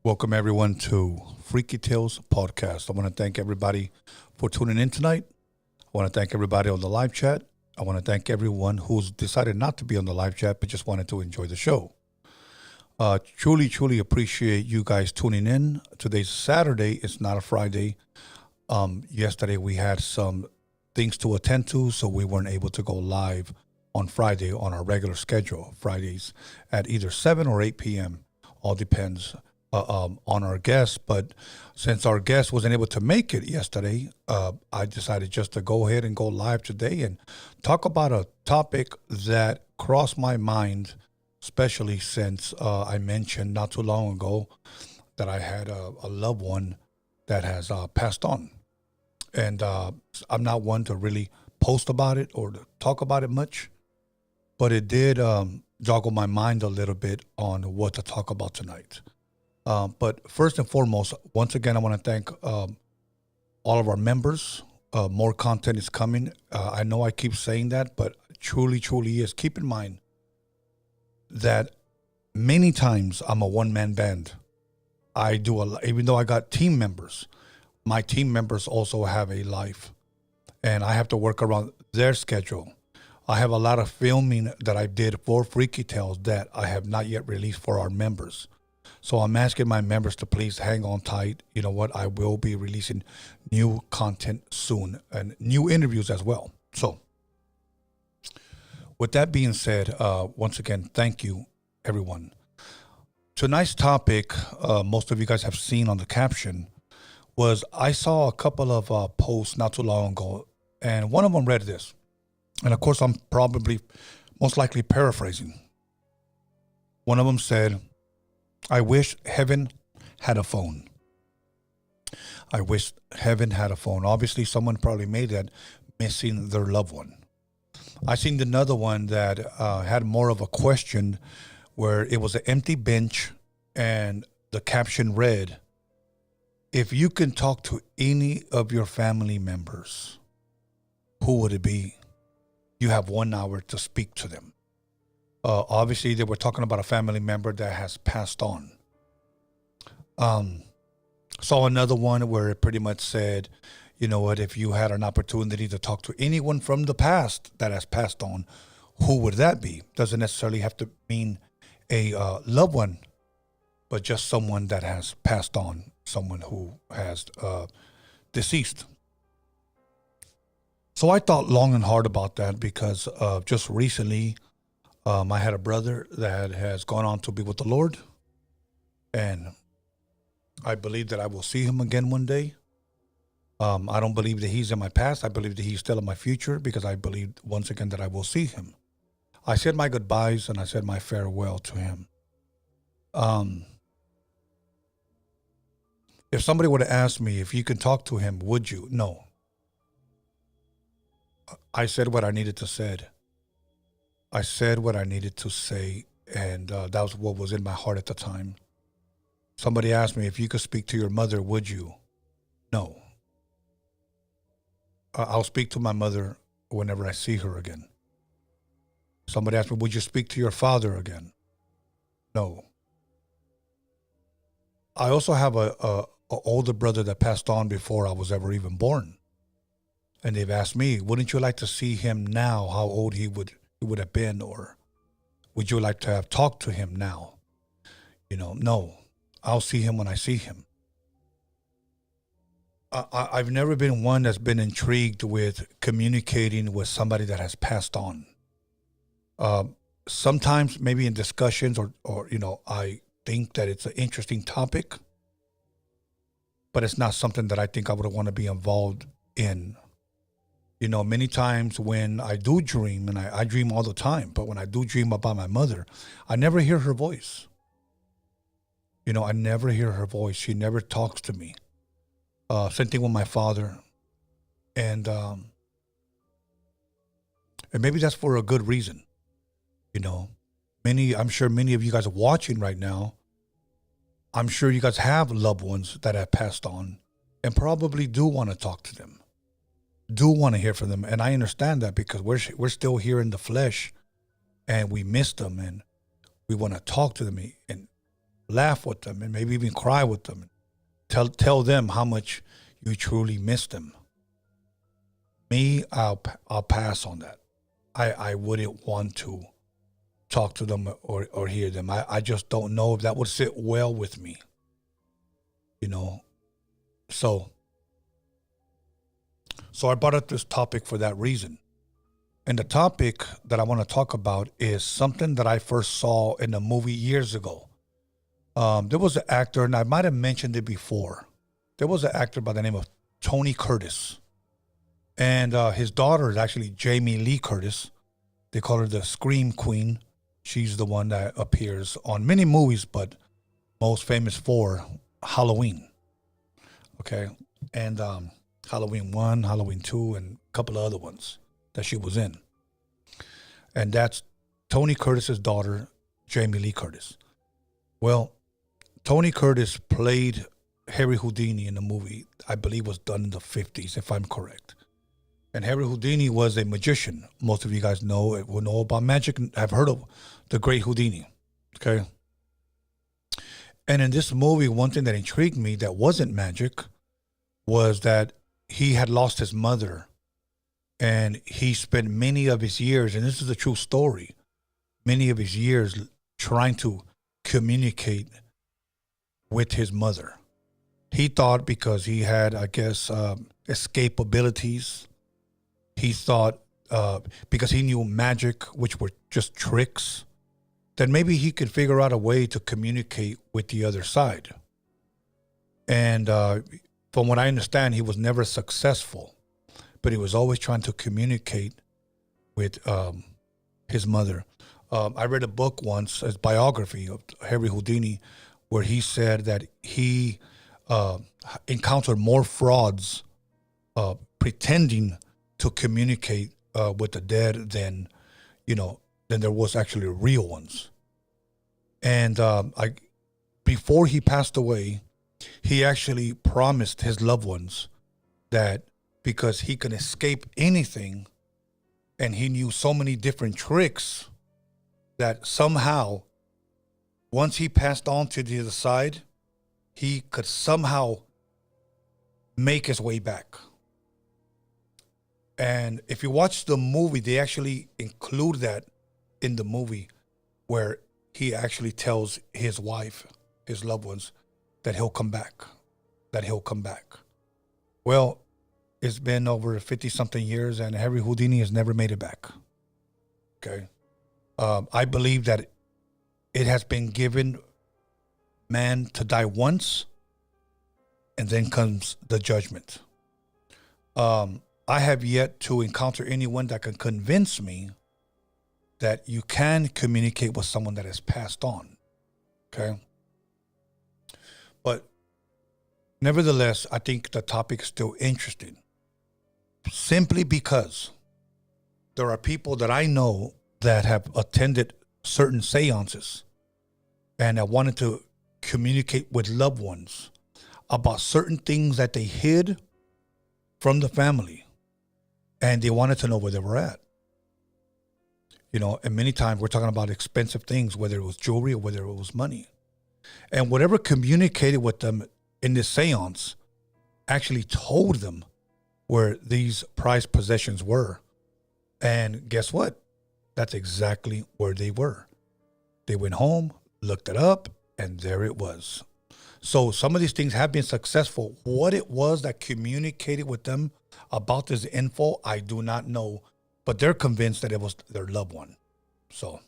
Welcome everyone to Freaky Tales Podcast. I want to thank everybody for tuning in tonight. I want to thank everybody on the live chat. I want to thank everyone who's decided not to be on the live chat but just wanted to enjoy the show. Truly appreciate you guys tuning in. Today's Saturday. It's not a Friday. Yesterday we had some things to attend to, so we weren't able to go live on Friday on our regular schedule. Fridays at either 7 or 8 p.m. All depends on our guest. But since our guest wasn't able to make it yesterday, I decided just to go ahead and go live today and talk about a topic that crossed my mind, especially since I mentioned not too long ago that I had a loved one that has passed on. And I'm not one to really post about it or to talk about it much, but it did joggle my mind a little bit on what to talk about tonight. But first and foremost, once again, I want to thank all of our members. More content is coming. I know I keep saying that, but truly is. Keep in mind that many times I'm a one-man band. I do even though I got team members, my team members also have a life, and I have to work around their schedule. I have a lot of filming that I did for Freaky Tales that I have not yet released for our members. So I'm asking my members to please hang on tight. You know what? I will be releasing new content soon and new interviews as well. So with that being said, once again, thank you, everyone. Tonight's topic, most of you guys have seen on the caption, was I saw a couple of posts not too long ago, and one of them read this. And of course, I'm probably most likely paraphrasing. One of them said, I wish heaven had a phone. I wish heaven had a phone. Obviously, someone probably made that missing their loved one. I seen another one that had more of a question where it was an empty bench and the caption read, if you can talk to any of your family members, who would it be? You have 1 hour to speak to them. Obviously, they were talking about a family member that has passed on. Saw another one where it pretty much said, you know what, if you had an opportunity to talk to anyone from the past that has passed on, who would that be? Doesn't necessarily have to mean a loved one, but just someone that has passed on, someone who has deceased. So I thought long and hard about that because just recently, I had a brother that has gone on to be with the Lord, and I believe that I will see him again one day. I don't believe that he's in my past. I believe that he's still in my future because I believe once again that I will see him. I said my goodbyes and I said my farewell to him. If somebody would have asked me if you can talk to him, would you? No. I said what I needed to said. I said what I needed to say, and that was what was in my heart at the time. Somebody asked me if you could speak to your mother, would you? No. I'll speak to my mother whenever I see her again. Somebody asked me, would you speak to your father again? No. I also have a older brother that passed on before I was ever even born. And they've asked me, wouldn't you like to see him now, how old he would have been, or would you like to have talked to him now? No, I'll see him when I see him. I've never been one that's been intrigued with communicating with somebody that has passed on. Sometimes maybe in discussions or I think that it's an interesting topic, but it's not something that I think I would want to be involved in. Many times when I do dream, and I dream all the time, but when I do dream about my mother, I never hear her voice. I never hear her voice. She never talks to me. Same thing with my father. And maybe that's for a good reason. I'm sure many of you guys are watching right now. I'm sure you guys have loved ones that have passed on and probably do want to talk to them, do want to hear from them. And I understand that because we're still here in the flesh and we miss them and we want to talk to them and laugh with them and maybe even cry with them. Tell them how much you truly miss them. Me, I'll pass on that. I wouldn't want to talk to them or hear them. I just don't know if that would sit well with me. So I brought up this topic for that reason. And the topic that I want to talk about is something that I first saw in a movie years ago. There was an actor, and I might have mentioned it before. There was an actor by the name of Tony Curtis. And his daughter is actually Jamie Lee Curtis. They call her the Scream Queen. She's the one that appears on many movies, but most famous for Halloween. Okay. And Halloween 1, Halloween 2, and a couple of other ones that she was in. And that's Tony Curtis's daughter, Jamie Lee Curtis. Well, Tony Curtis played Harry Houdini in the movie, I believe was done in the 50s, if I'm correct. And Harry Houdini was a magician. Most of you guys know about magic and have heard of the great Houdini. Okay. And in this movie, one thing that intrigued me that wasn't magic was that he had lost his mother. And he spent many of his years, and this is a true story, many of his years trying to communicate with his mother. He thought because he had, I guess, escape abilities. He thought because he knew magic, which were just tricks, that maybe he could figure out a way to communicate with the other side. And from what I understand, he was never successful, but he was always trying to communicate with his mother. I read a book once, a biography of Harry Houdini, where he said that he encountered more frauds pretending to communicate with the dead than there was actually real ones. And before he passed away, he actually promised his loved ones that because he could escape anything and he knew so many different tricks that somehow, once he passed on to the other side, he could somehow make his way back. And if you watch the movie, they actually include that in the movie where he actually tells his wife, his loved ones, that he'll come back, Well, it's been over 50-something years and Harry Houdini has never made it back. Okay. I believe that it has been given man to die once and then comes the judgment. I have yet to encounter anyone that can convince me that you can communicate with someone that has passed on. Okay. But nevertheless, I think the topic is still interesting. Simply because there are people that I know that have attended certain seances and have wanted to communicate with loved ones about certain things that they hid from the family. And they wanted to know where they were at. And many times we're talking about expensive things, whether it was jewelry or whether it was money. And whatever communicated with them, in this seance actually told them where these prized possessions were. And guess what? That's exactly where they were. They went home, looked it up, and there it was. So some of these things have been successful. What it was that communicated with them about this info, I do not know. But they're convinced that it was their loved one. So,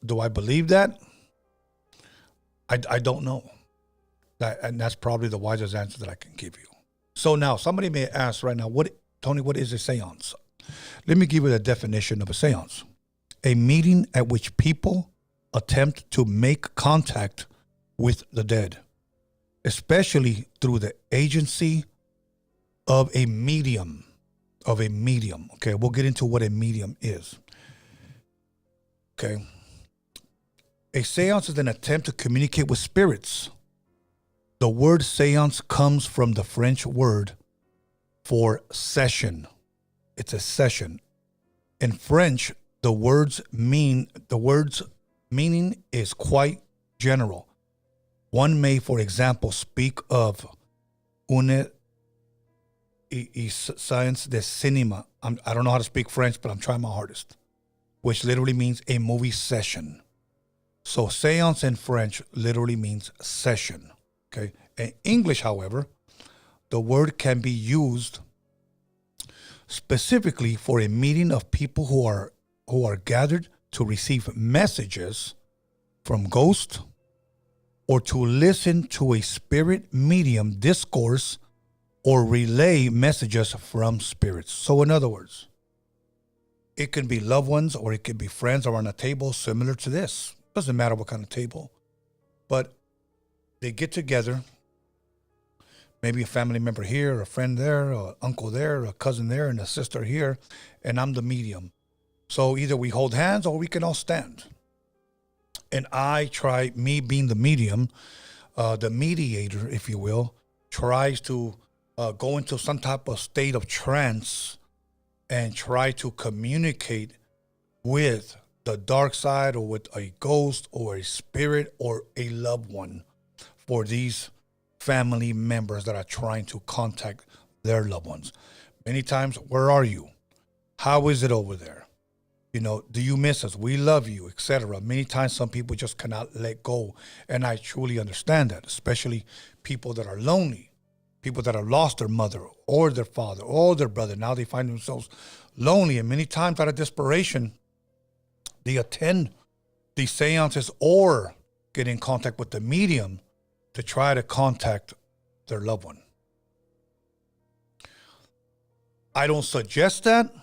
do I believe that? I don't know. And that's probably the wisest answer that I can give you. So now, somebody may ask right now, Tony, what is a seance? Let me give you the definition of a seance. A meeting at which people attempt to make contact with the dead, especially through the agency of a medium. Okay, we'll get into what a medium is. Okay. A seance is an attempt to communicate with spirits. The word seance comes from the French word for session. It's a session. In French, the word's meaning is quite general. One may, for example, speak of une séance de cinéma. I don't know how to speak French, but I'm trying my hardest, which literally means a movie session. So seance in French literally means session. Okay. In English, however, the word can be used specifically for a meeting of people who are gathered to receive messages from ghosts or to listen to a spirit medium discourse or relay messages from spirits. So in other words, it can be loved ones or it can be friends around a table similar to this. Doesn't matter what kind of table. But they get together, maybe a family member here, a friend there, an uncle there, a cousin there, and a sister here, and I'm the medium. So either we hold hands or we can all stand. And I try, me being the medium, the mediator, if you will, tries to go into some type of state of trance and try to communicate with the dark side or with a ghost or a spirit or a loved one for these family members that are trying to contact their loved ones. Many times, where are you? How is it over there? You know, do you miss us? We love you, etc. Many times some people just cannot let go. And I truly understand that, especially people that are lonely, people that have lost their mother or their father or their brother. Now they find themselves lonely. And many times out of desperation, they attend these seances or get in contact with the medium to try to contact their loved one. I don't suggest that,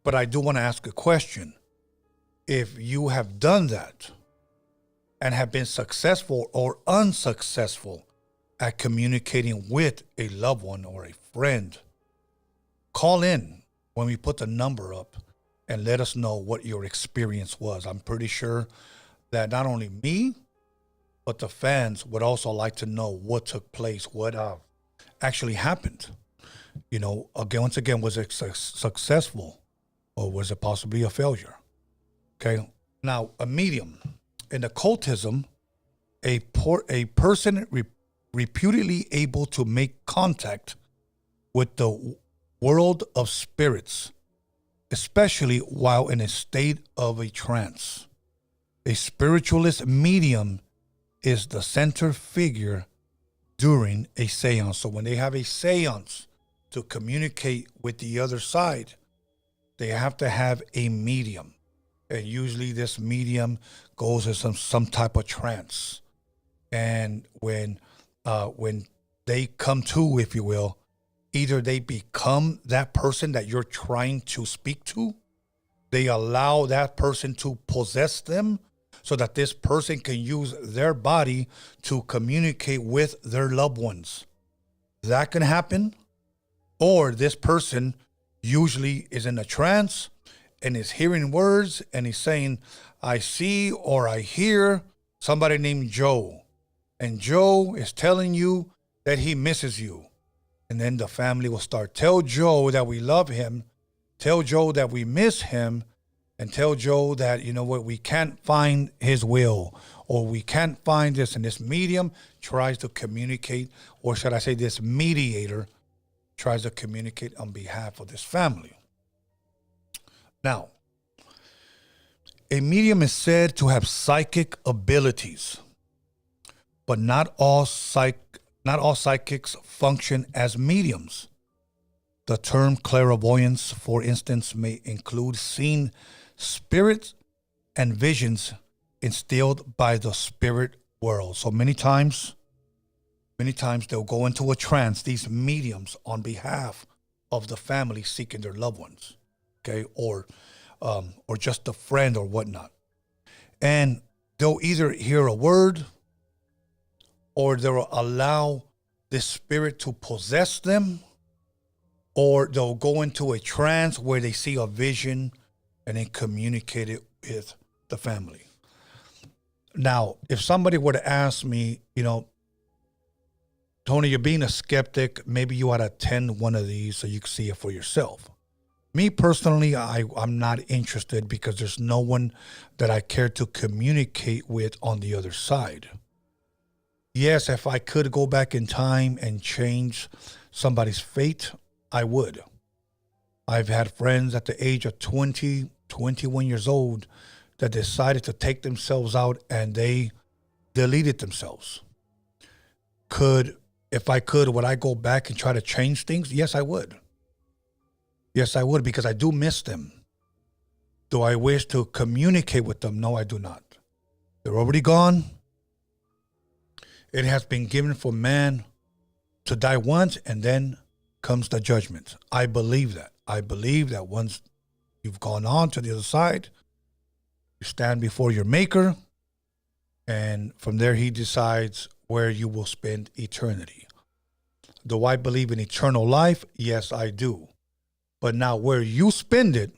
but I do want to ask a question. If you have done that and have been successful or unsuccessful at communicating with a loved one or a friend, call in when we put the number up and let us know what your experience was. I'm pretty sure that not only me, but the fans would also like to know what took place, what actually happened. You know, once again, was it successful or was it possibly a failure? Okay. Now, a medium. In occultism, a person reputedly able to make contact with the world of spirits, especially while in a state of a trance. A spiritualist medium is the center figure during a seance. So when they have a seance to communicate with the other side, they have to have a medium. And usually this medium goes in some type of trance. And when they come to, if you will, either they become that person that you're trying to speak to, they allow that person to possess them so that this person can use their body to communicate with their loved ones. That can happen. Or this person usually is in a trance and is hearing words and he's saying, I see or I hear somebody named Joe. And Joe is telling you that he misses you. And then the family will start, tell Joe that we love him, tell Joe that we miss him, and tell Joe that, you know what, we can't find his will, or we can't find this, and this medium tries to communicate, or should I say this mediator tries to communicate on behalf of this family. Now, a medium is said to have psychic abilities, but not all psychics function as mediums. The term clairvoyance, for instance, may include seeing spirits and visions instilled by the spirit world. So many times they'll go into a trance, these mediums, on behalf of the family seeking their loved ones, okay, or just a friend or whatnot. And they'll either hear a word, or they'll allow this spirit to possess them, or they'll go into a trance where they see a vision and then communicate it with the family. Now, if somebody were to ask me, Tony, you're being a skeptic, maybe you ought to attend one of these so you can see it for yourself. Me personally, I'm not interested because there's no one that I care to communicate with on the other side. Yes, if I could go back in time and change somebody's fate, I would. I've had friends at the age of 20, 21 years old that decided to take themselves out and they deleted themselves. If I could, would I go back and try to change things? Yes, I would. Yes, I would, because I do miss them. Do I wish to communicate with them? No, I do not. They're already gone. It has been given for man to die once, and then comes the judgment. I believe that. I believe that once you've gone on to the other side, you stand before your maker, and from there he decides where you will spend eternity. Do I believe in eternal life? Yes, I do. But now where you spend it,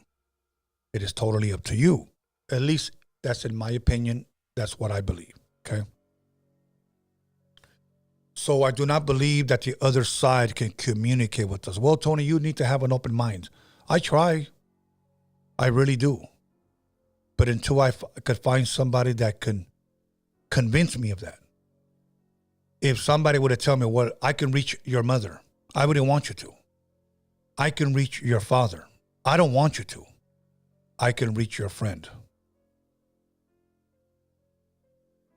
it is totally up to you. At least that's in my opinion. That's what I believe, okay? So I do not believe that the other side can communicate with us. Well, Tony, you need to have an open mind. I try. I really do. But until I could find somebody that can convince me of that. If somebody would have told me, well, I can reach your mother, I wouldn't want you to. I can reach your father. I don't want you to. I can reach your friend.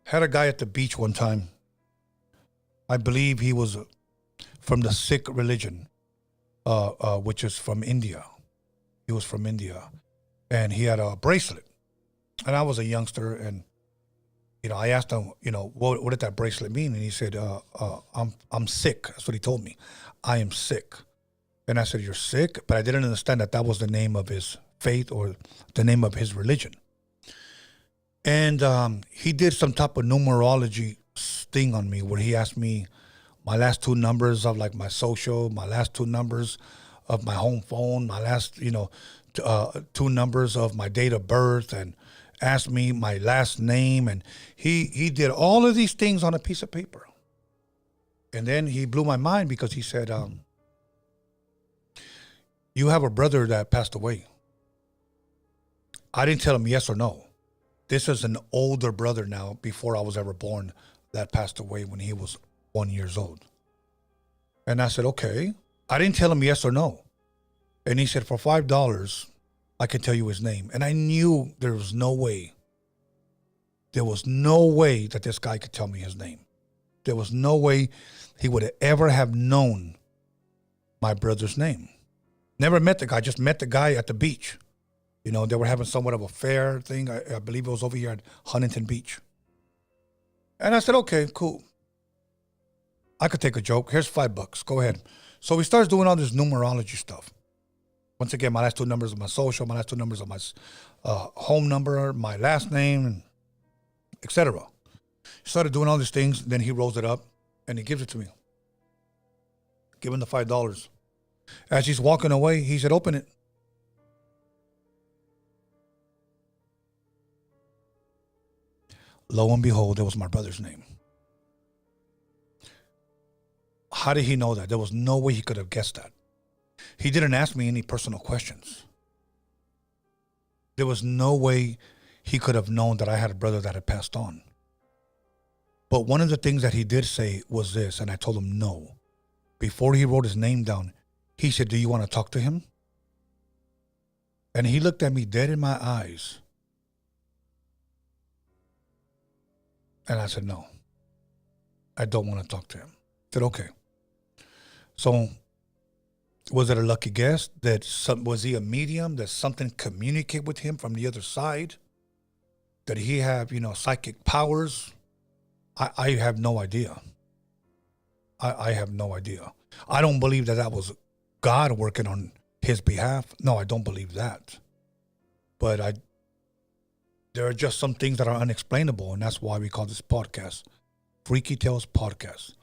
Had a guy at the beach one time. I believe he was from the Sikh religion, which is from India. He was from India. And he had a bracelet. And I was a youngster, and I asked him, what did that bracelet mean? And he said, I'm sick. That's what he told me. I am sick. And I said, you're sick? But I didn't understand that was the name of his faith or the name of his religion. And he did some type of numerology thing on me where he asked me my last two numbers of like my social, my last two numbers of my home phone, my last, two numbers of my date of birth, and asked me my last name. And he did all of these things on a piece of paper. And then he blew my mind because he said, you have a brother that passed away. I didn't tell him yes or no. This is an older brother now, before I was ever born, that passed away when he was 1 year old. And I said, okay. I didn't tell him yes or no. And he said, for $5, I can tell you his name. And I knew there was no way. There was no way that this guy could tell me his name. There was no way he would ever have known my brother's name. Never met the guy, just met the guy at the beach. They were having somewhat of a fair thing. I believe it was over here at Huntington Beach. And I said, okay, cool. I could take a joke. Here's $5. Go ahead. So he starts doing all this numerology stuff. Once again, my last two numbers of my social, my last two numbers of my home number, my last name, etc. He started doing all these things. Then he rolls it up and he gives it to me. Give him the $5. As he's walking away, he said, open it. Lo and behold, it was my brother's name. How did he know that? There was no way he could have guessed that. He didn't ask me any personal questions. There was no way he could have known that I had a brother that had passed on. But one of the things that he did say was this, and I told him no. Before he wrote his name down, he said, "Do you want to talk to him?" And he looked at me dead in my eyes. And I said, "No, I don't want to talk to him." I said, "Okay." So was it a lucky guess? Was he a medium? That something communicate with him from the other side? Did he have, psychic powers? I have no idea. I have no idea. I don't believe that was God working on his behalf. No, I don't believe that. But there are just some things that are unexplainable, and that's why we call this podcast Freaky Tales Podcast.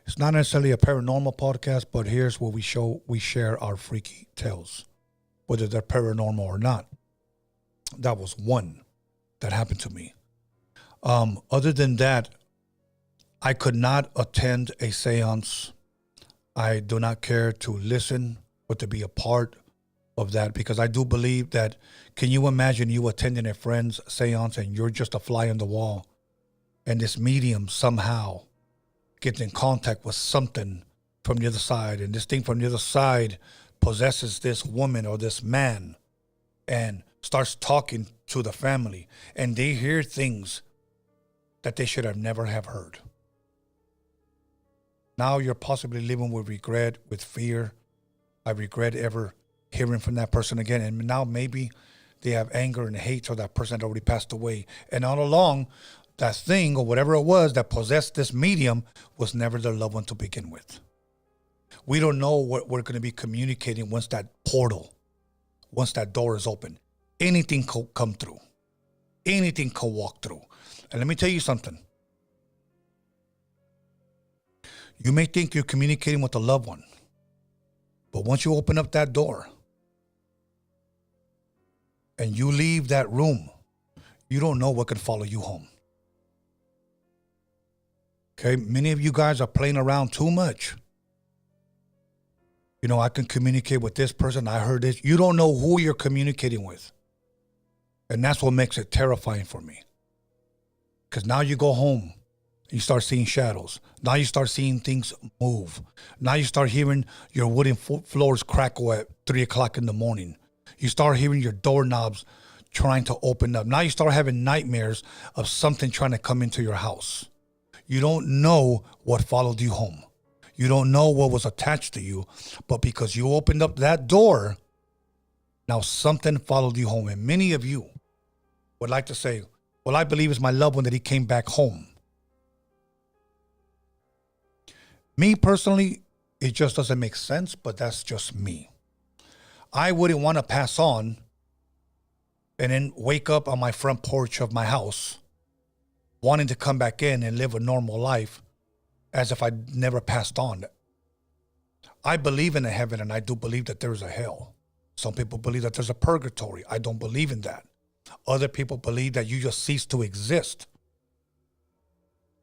It's not necessarily a paranormal podcast, but here's where we share our freaky tales, whether they're paranormal or not. That was one that happened to me. Other than that, I could not attend a seance. I do not care to listen or to be a part of that, because I do believe that, can you imagine you attending a friend's seance and you're just a fly on the wall, and this medium somehow gets in contact with something from the other side, and this thing from the other side possesses this woman or this man and starts talking to the family, and they hear things that they should have never have heard. Now you're possibly living with regret, with fear. I regret ever hearing from that person again. And now maybe they have anger and hate for that person that already passed away. And all along, that thing or whatever it was that possessed this medium was never their loved one to begin with. We don't know what we're going to be communicating once that door is open. Anything could come through. Anything could walk through. And let me tell you something. You may think you're communicating with a loved one, but once you open up that door and you leave that room, you don't know what could follow you home. Okay, many of you guys are playing around too much. I can communicate with this person. I heard this. You don't know who you're communicating with. And that's what makes it terrifying for me. Because now you go home, you start seeing shadows. Now you start seeing things move. Now you start hearing your wooden floors crackle at 3 o'clock in the morning. You start hearing your doorknobs trying to open up. Now you start having nightmares of something trying to come into your house. You don't know what followed you home. You don't know what was attached to you, but because you opened up that door, now something followed you home. And many of you would like to say, well, I believe it's my loved one that he came back home. Me personally, it just doesn't make sense, but that's just me. I wouldn't want to pass on and then wake up on my front porch of my house wanting to come back in and live a normal life as if I'd never passed on. I believe in a heaven, and I do believe that there is a hell. Some people believe that there's a purgatory. I don't believe in that. Other people believe that you just cease to exist.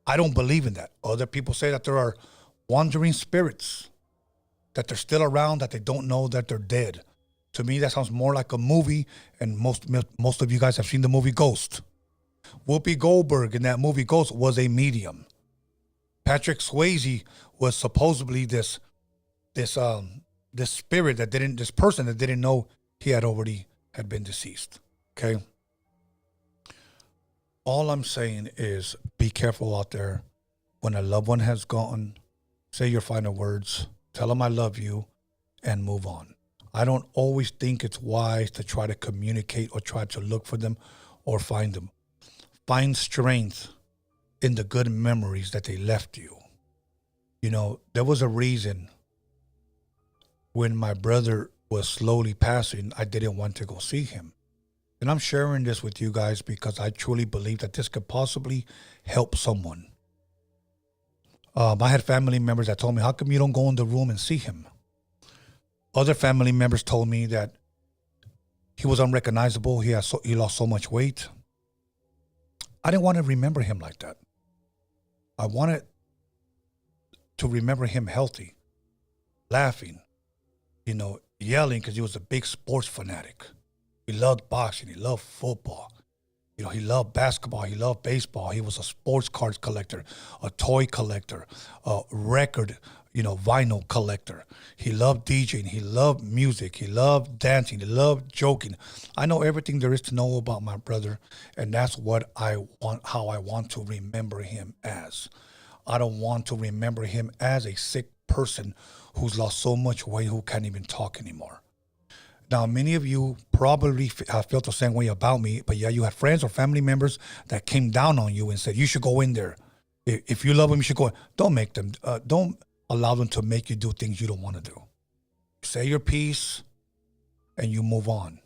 I don't believe in that. Other people say that there are wandering spirits, that they're still around, that they don't know that they're dead. To me, that sounds more like a movie, and most of you guys have seen the movie Ghost. Whoopi Goldberg in that movie Ghost was a medium. Patrick Swayze was supposedly this spirit this person that didn't know he had been deceased. Okay. All I'm saying is be careful out there. When a loved one has gone, say your final words, tell them I love you, and move on. I don't always think it's wise to try to communicate or try to look for them or find them. Find strength in the good memories that they left you. There was a reason when my brother was slowly passing, I didn't want to go see him. And I'm sharing this with you guys because I truly believe that this could possibly help someone. I had family members that told me, how come you don't go in the room and see him? Other family members told me that he was unrecognizable. He lost so much weight. I didn't want to remember him like that. I wanted to remember him healthy, laughing, yelling, because he was a big sports fanatic. He loved boxing. He loved football. You know, he loved basketball. He loved baseball. He was a sports cards collector, a toy collector, a record, vinyl collector. He loved DJing. He loved music. He loved dancing. He loved joking. I know everything there is to know about my brother, and that's what how I want to remember him as. I don't want to remember him as a sick person who's lost so much weight who can't even talk anymore. Now, many of you probably have felt the same way about me, but yeah, you had friends or family members that came down on you and said, you should go in there. If you love them, you should go in. Don't make them, don't allow them to make you do things you don't want to do. Say your piece and you move on.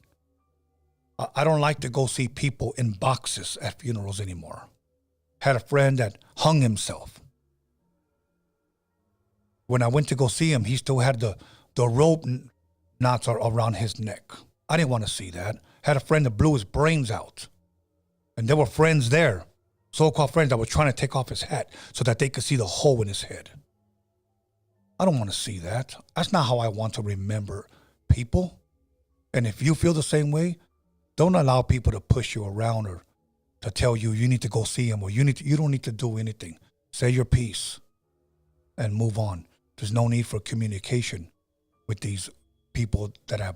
I don't like to go see people in boxes at funerals anymore. Had a friend that hung himself. When I went to go see him, he still had the rope knots are around his neck. I didn't want to see that. Had a friend that blew his brains out. And there were friends there, so-called friends that were trying to take off his hat so that they could see the hole in his head. I don't want to see that. That's not how I want to remember people. And if you feel the same way, don't allow people to push you around or to tell you you need to go see him or you don't need to do anything. Say your piece and move on. There's no need for communication with these people that have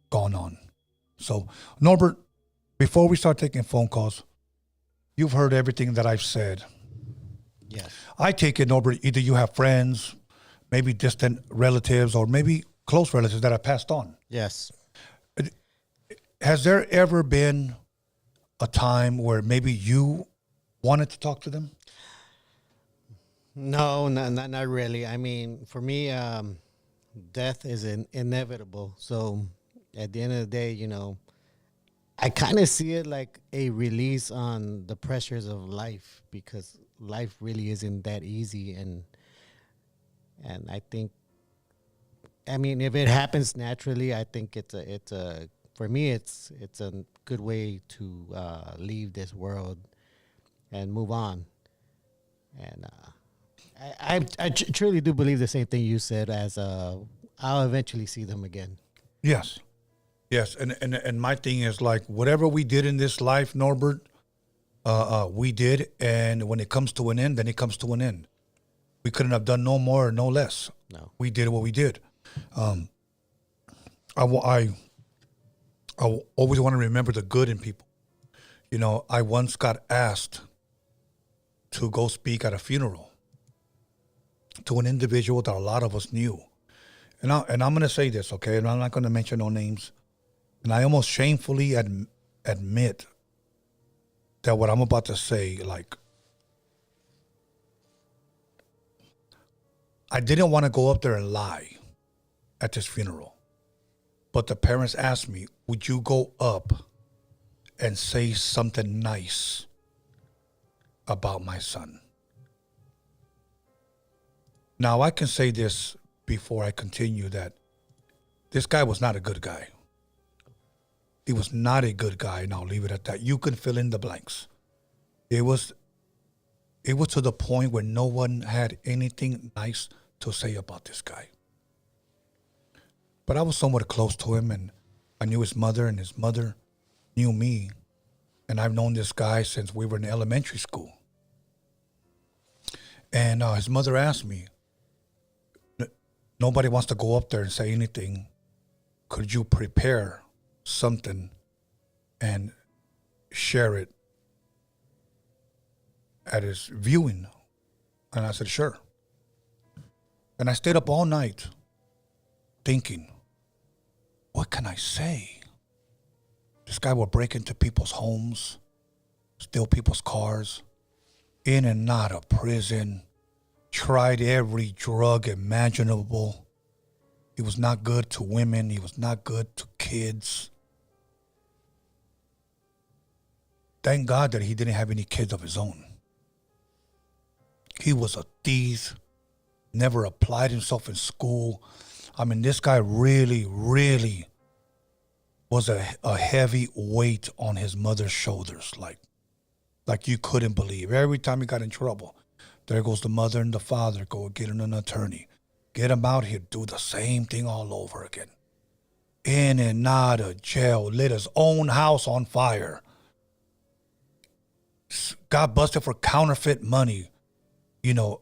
gone on. So, Norbert, before we start taking phone calls, you've heard everything that I've said. Yes. I take it, Norbert, either you have friends, maybe distant relatives, or maybe close relatives that have passed on. Yes. Has there ever been a time where maybe you wanted to talk to them? No, not really. I mean, for me, death is inevitable. So at the end of the day, I kind of see it like a release on the pressures of life, because life really isn't that easy. And I think, I mean, if it happens naturally, I think it's a for me, it's a good way to leave this world and move on. And I truly do believe the same thing you said, as I'll eventually see them again. Yes. Yes. And my thing is, like, whatever we did in this life, Norbert, we did. And when it comes to an end, then it comes to an end. We couldn't have done no more or no less. No. We did what we did. I always want to remember the good in people. I once got asked to go speak at a funeral to an individual that a lot of us knew. And I'm going to say this, okay? And I'm not going to mention no names. And I almost shamefully admit that what I'm about to say, like, I didn't want to go up there and lie at this funeral. But the parents asked me, would you go up and say something nice about my son? Now, I can say this before I continue, that this guy was not a good guy. He was not a good guy, and I'll leave it at that. You can fill in the blanks. It was to the point where no one had anything nice to say about this guy. But I was somewhat close to him, and I knew his mother, and his mother knew me. And I've known this guy since we were in elementary school. And his mother asked me, nobody wants to go up there and say anything. Could you prepare something and share it at his viewing? And I said, sure. And I stayed up all night thinking, what can I say? This guy will break into people's homes, steal people's cars, in and out of prison, tried every drug imaginable. He was not good to women. He was not good to kids. Thank God that he didn't have any kids of his own. He was a thief, never applied himself in school. I mean, this guy really, really was a heavy weight on his mother's shoulders, like you couldn't believe. Every time he got in trouble, there goes the mother and the father, go get him an attorney. Get him out here, do the same thing all over again. In and out of jail, lit his own house on fire. got busted for counterfeit money, you know,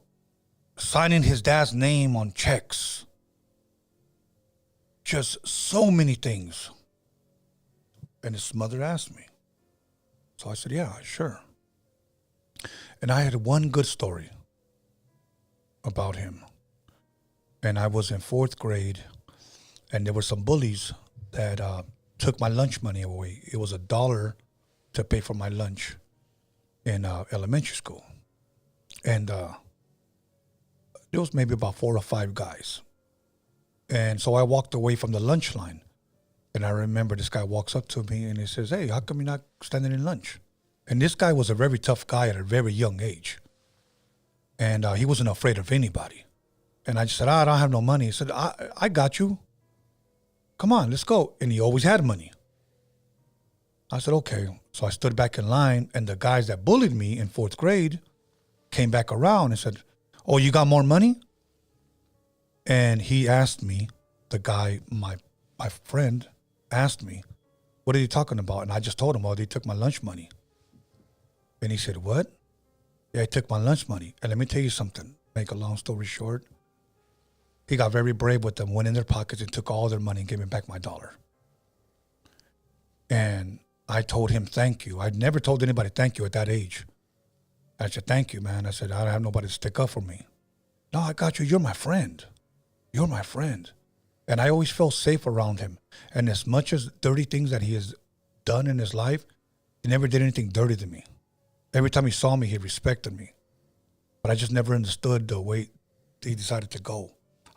signing his dad's name on checks. Just so many things. And his mother asked me. So I said, yeah, sure. And I had one good story about him. And I was in 4th grade, and there were some bullies that took my lunch money away. It was $1 to pay for my lunch in elementary school. And there was maybe about 4 or 5 guys. And so I walked away from the lunch line. And I remember this guy walks up to me and he says, hey, how come you're not standing in lunch? And this guy was a very tough guy at a very young age. And he wasn't afraid of anybody. And I just said, I don't have no money. He said, I got you. Come on, let's go. And he always had money. I said, okay. So I stood back in line, and the guys that bullied me in 4th grade came back around and said, oh, you got more money? And he asked me, the guy, my friend, asked me, what are you talking about? And I just told him, oh, they took my lunch money. And he said, what? Yeah, they took my lunch money. And let me tell you something, make a long story short. He got very brave with them, went in their pockets and took all their money and gave me back my $1. And I told him, thank you. I'd never told anybody thank you at that age. I said, thank you, man. I said, I don't have nobody to stick up for me. No, I got you. You're my friend. You're my friend. And I always felt safe around him. And as much as dirty things that he has done in his life, he never did anything dirty to me. Every time he saw me, he respected me. But I just never understood the way he decided to go.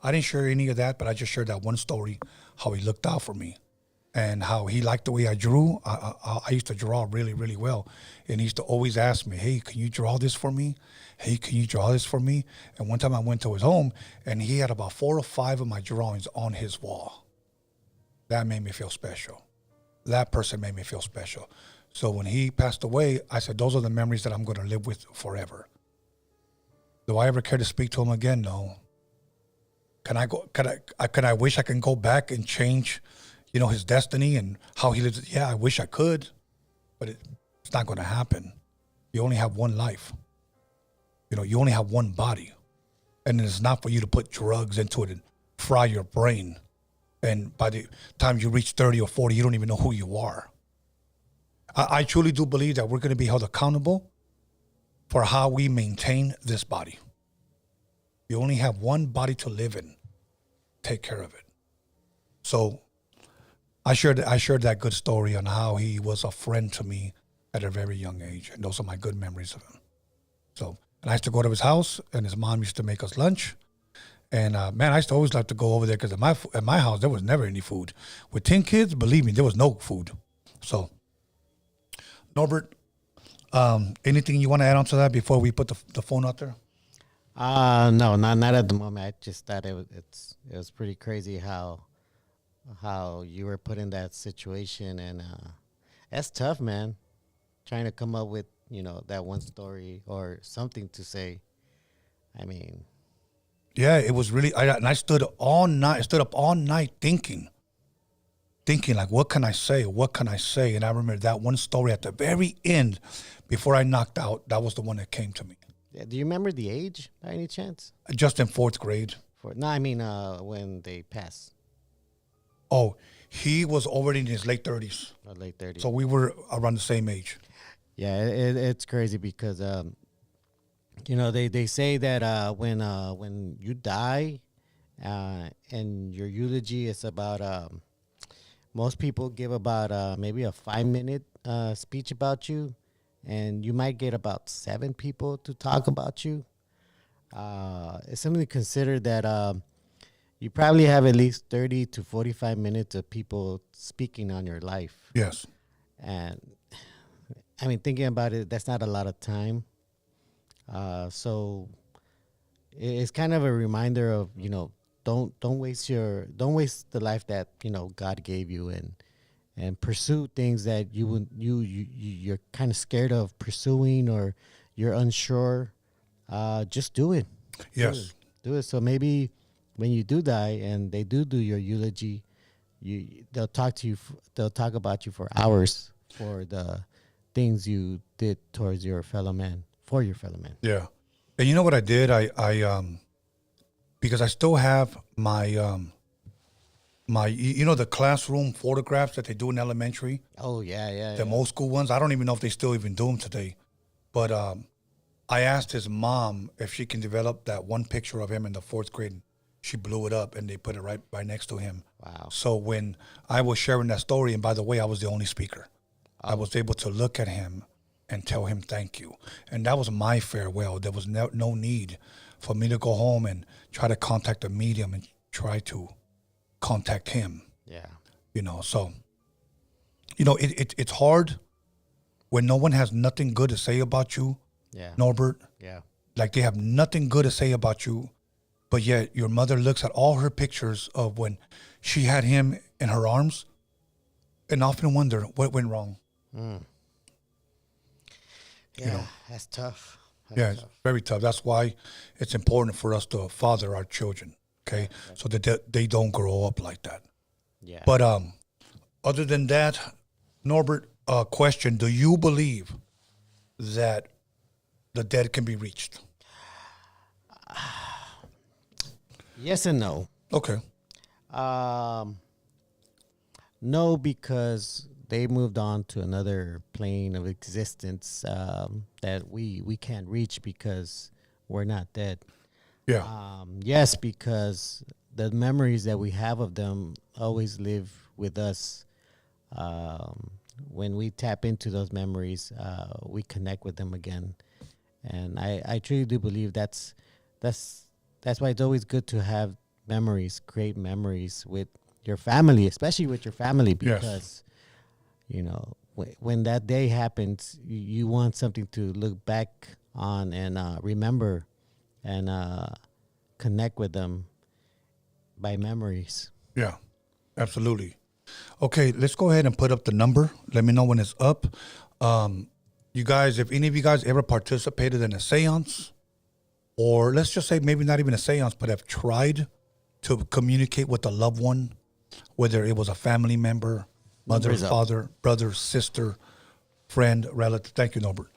I didn't share any of that, but I just shared that one story, how he looked out for me and how he liked the way I drew. I used to draw really, really well. And he used to always ask me, hey, can you draw this for me? Hey, can you draw this for me? And one time I went to his home, and he had about 4 or 5 of my drawings on his wall. That made me feel special. That person made me feel special. So when he passed away, I said, those are the memories that I'm going to live with forever. Do I ever care to speak to him again? No. Can I wish I can go back and change, his destiny and how he lives? Yeah, I wish I could, but it's not going to happen. You only have one life. You only have one body, and it's not for you to put drugs into it and fry your brain. And by the time you reach 30 or 40, you don't even know who you are. I truly do believe that we're going to be held accountable for how we maintain this body. You only have one body to live in. Take care of it. So I shared that good story on how he was a friend to me at a very young age. And those are my good memories of him. So, and I used to go to his house, and his mom used to make us lunch. And man, I used to always like to go over there because at my house, there was never any food. With 10 kids, believe me, there was no food. So, Norbert, anything you want to add on to that before we put the phone out there? No, not at the moment. I just thought it was pretty crazy how you were put in that situation, and that's tough, man. Trying to come up with that one story or something to say. I mean, yeah, it was really. I stood up all night thinking like, what can I say? What can I say? And I remember that one story at the very end, before I knocked out. That was the one that came to me. Yeah, do you remember the age by any chance? Just in 4th grade. When they passed. Oh, he was already in his late 30s. Late 30s. So we were around the same age. Yeah, it's crazy because they say that when you die, and your eulogy is about most people give about maybe a 5-minute speech about you. And you might get about 7 people to talk about you. It's something to consider that you probably have at least 30 to 45 minutes of people speaking on your life. Yes. And I mean, thinking about it, that's not a lot of time. So it's kind of a reminder of, don't waste the life that, God gave you, and pursue things that you're kind of scared of pursuing, or you're unsure. Just do it. Yes. Do it. So maybe when you do die and they do your eulogy, they'll talk to you. They'll talk about you for hours for the things you did towards your fellow man, for your fellow man. Yeah. And you know what I did? I because I still have my the classroom photographs that they do in elementary. Oh yeah. The old school ones. I don't even know if they still even do them today. But I asked his mom if she can develop that one picture of him in the 4th grade. She blew it up and they put it right next to him. Wow. So when I was sharing that story, and by the way, I was the only speaker, I was able to look at him and tell him thank you. And that was my farewell. There was no need for me to go home and try to contact a medium and try to contact him. Yeah. So, it's hard when no one has nothing good to say about you, Norbert. Yeah. Like they have nothing good to say about you, but yet your mother looks at all her pictures of when she had him in her arms and often wonder what went wrong. Yeah, that's tough. It's very tough. That's why it's important for us to father our children, okay? So that they don't grow up like that. Yeah. But other than that, Norbert, question, do you believe that the dead can be reached? Yes and no. Okay. No, because they moved on to another plane of existence that we can't reach because we're not dead. Yeah. Yes, because the memories that we have of them always live with us. When we tap into those memories, we connect with them again. And I truly do believe that's why it's always good to have memories, great memories with your family, especially with your family, because when that day happens, you want something to look back on and remember and connect with them by memories. Yeah, absolutely. Okay, let's go ahead and put up the number. Let me know when it's up. You guys, if any of you guys ever participated in a seance, or let's just say maybe not even a seance, but have tried to communicate with a loved one, whether it was a family member, mother, father, brother, sister, friend, relative. Thank you, Norbert.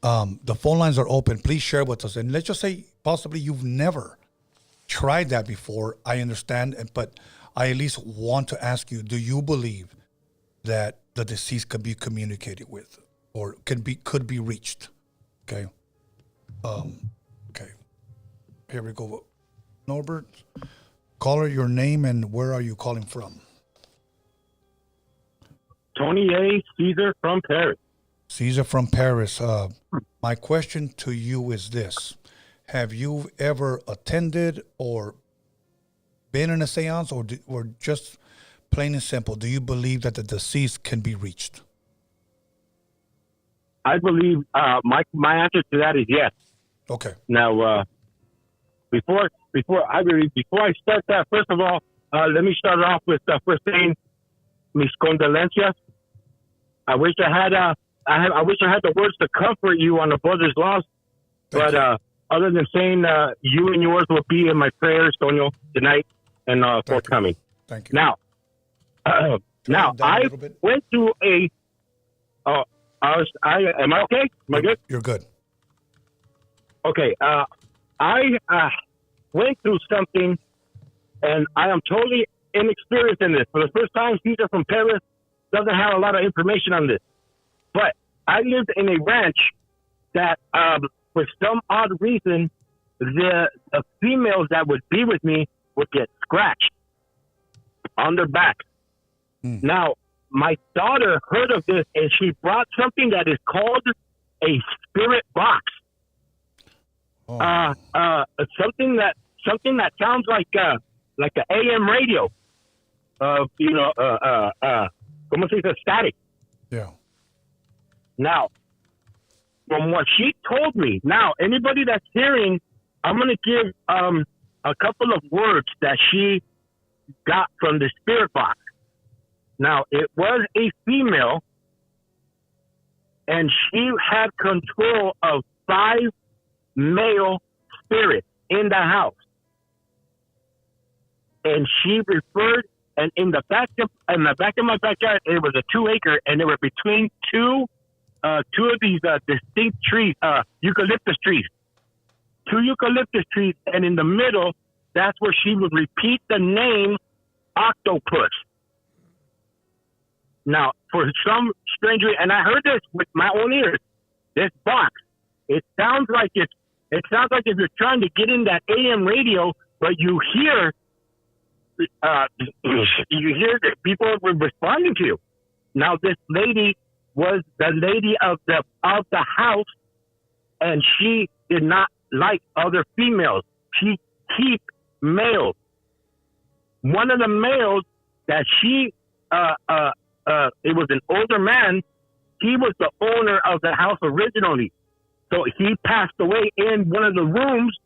The phone lines are open. Please share with us. And let's just say possibly you've never tried that before. I understand, but I at least want to ask you, do you believe that the deceased can be communicated with or could be reached? Okay. Okay. Here we go. Norbert, caller, your name and where are you calling from? Tony A. Caesar from Paris. Caesar from Paris. My question to you is this. Have you ever attended or been in a seance or just plain and simple, do you believe that the deceased can be reached? I believe my answer to that is yes. Okay. Now, before I start that, first of all, let me start off with first saying mis condolencias. I wish I had the words to comfort you on the brother's loss, but other than saying you and yours will be in my prayers, Tonio, tonight and forthcoming. Thank you. Now, I went through a. Am I okay? Am I good? You're good. Okay. I went through something, and I am totally inexperienced in this. For the first time, Caesar from Paris doesn't have a lot of information on this. But I lived in a ranch that, for some odd reason, the females that would be with me would get scratched on their back. Now, my daughter heard of this, and she brought something that is called a spirit box. Something that sounds like the AM radio. Como se dice, static. Yeah. Now, from what she told me, now anybody that's hearing, I'm going to give a couple of words that she got from the spirit box. Now, it was a female, and she had control of 5 male spirits in the house. And she referred, and in the back of my backyard, it was a 2-acre, and they were between 2 two of these distinct trees, eucalyptus trees. Two eucalyptus trees, and in the middle, that's where she would repeat the name octopus. Now, for some strange reason, and I heard this with my own ears, this box, it sounds like if you're trying to get in that AM radio, but you hear that people were responding to you. Now, this lady was the lady of the house, and she did not like other females. She keep males. One of the males that she it was an older man. He was the owner of the house originally. So he passed away in one of the rooms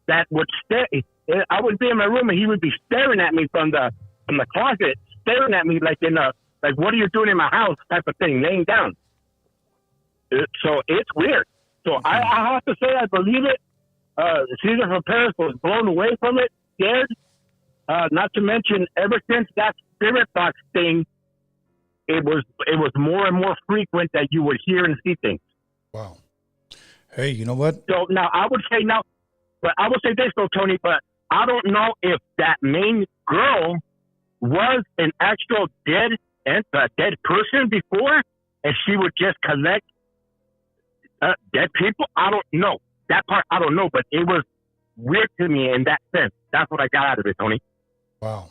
that would stay. I would be in my room and he would be staring at me from the closet, staring at me like what are you doing in my house type of thing, laying down. So it's weird. So I have to say I believe it. Caesar from Paris was blown away from it, scared. Not to mention, ever since that spirit box thing, it was more and more frequent that you would hear and see things. Wow. Hey, you know what? So now I would say this though, Tony, but I don't know if that main girl was an actual dead person before, and she would just collect dead people. I don't know. That part I don't know, but it was weird to me in that sense. That's what I got out of it, Tony. Wow.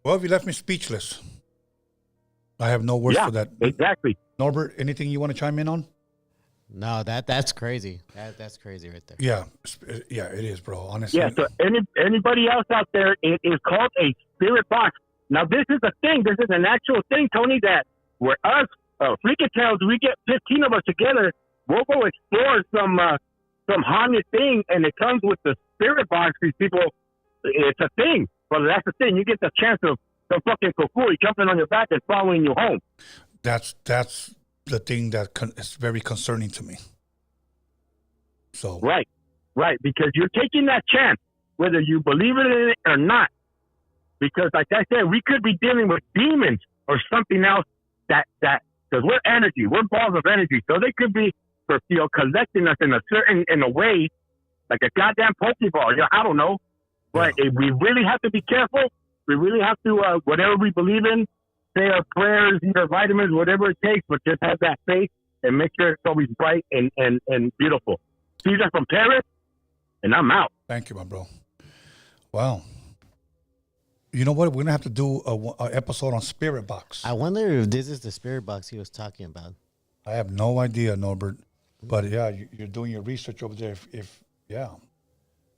Well, you left me speechless. I have no words for that. Exactly. Norbert, anything you want to chime in on? No, that's crazy. That's crazy right there. Yeah, it is, bro. Honestly. Yeah. So anybody else out there, it is called a spirit box. Now this is a thing. This is an actual thing, Tony. That where us Freakin' Tales, we get 15 of us together. We'll go explore some haunted thing, and it comes with the spirit box. These people, it's a thing. But that's the thing. You get the chance of some fucking kukui jumping on your back and following you home. That's the thing that is very concerning to me. So right, because you're taking that chance, whether you believe in it or not. Because, like I said, we could be dealing with demons or something else that because we're energy, we're balls of energy, so they could be collecting us in a way, like a goddamn Pokeball. I don't know, but we really have to be careful. We really have to, whatever we believe in, say our prayers, eat our vitamins, whatever it takes, but just have that faith and make sure it's always bright and beautiful. Caesar from Paris, and I'm out. Thank you, my bro. Wow. You know what? We're going to have to do an episode on Spirit Box. I wonder if this is the spirit box he was talking about. I have no idea, Norbert. But yeah, you're doing your research over there.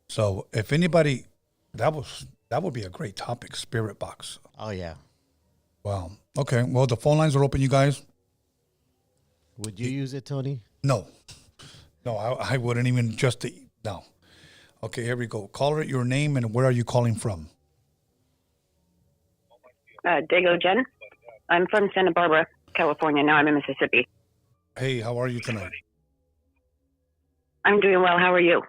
So if anybody, that would be a great topic, Spirit Box. Oh, yeah. Wow. Okay. Well, the phone lines are open, you guys. Would you use it, Tony? No, I wouldn't even no. Okay, here we go. Caller, your name and where are you calling from? Dago Jen. I'm from Santa Barbara, California. Now I'm in Mississippi. Hey, how are you tonight? I'm doing well. How are you?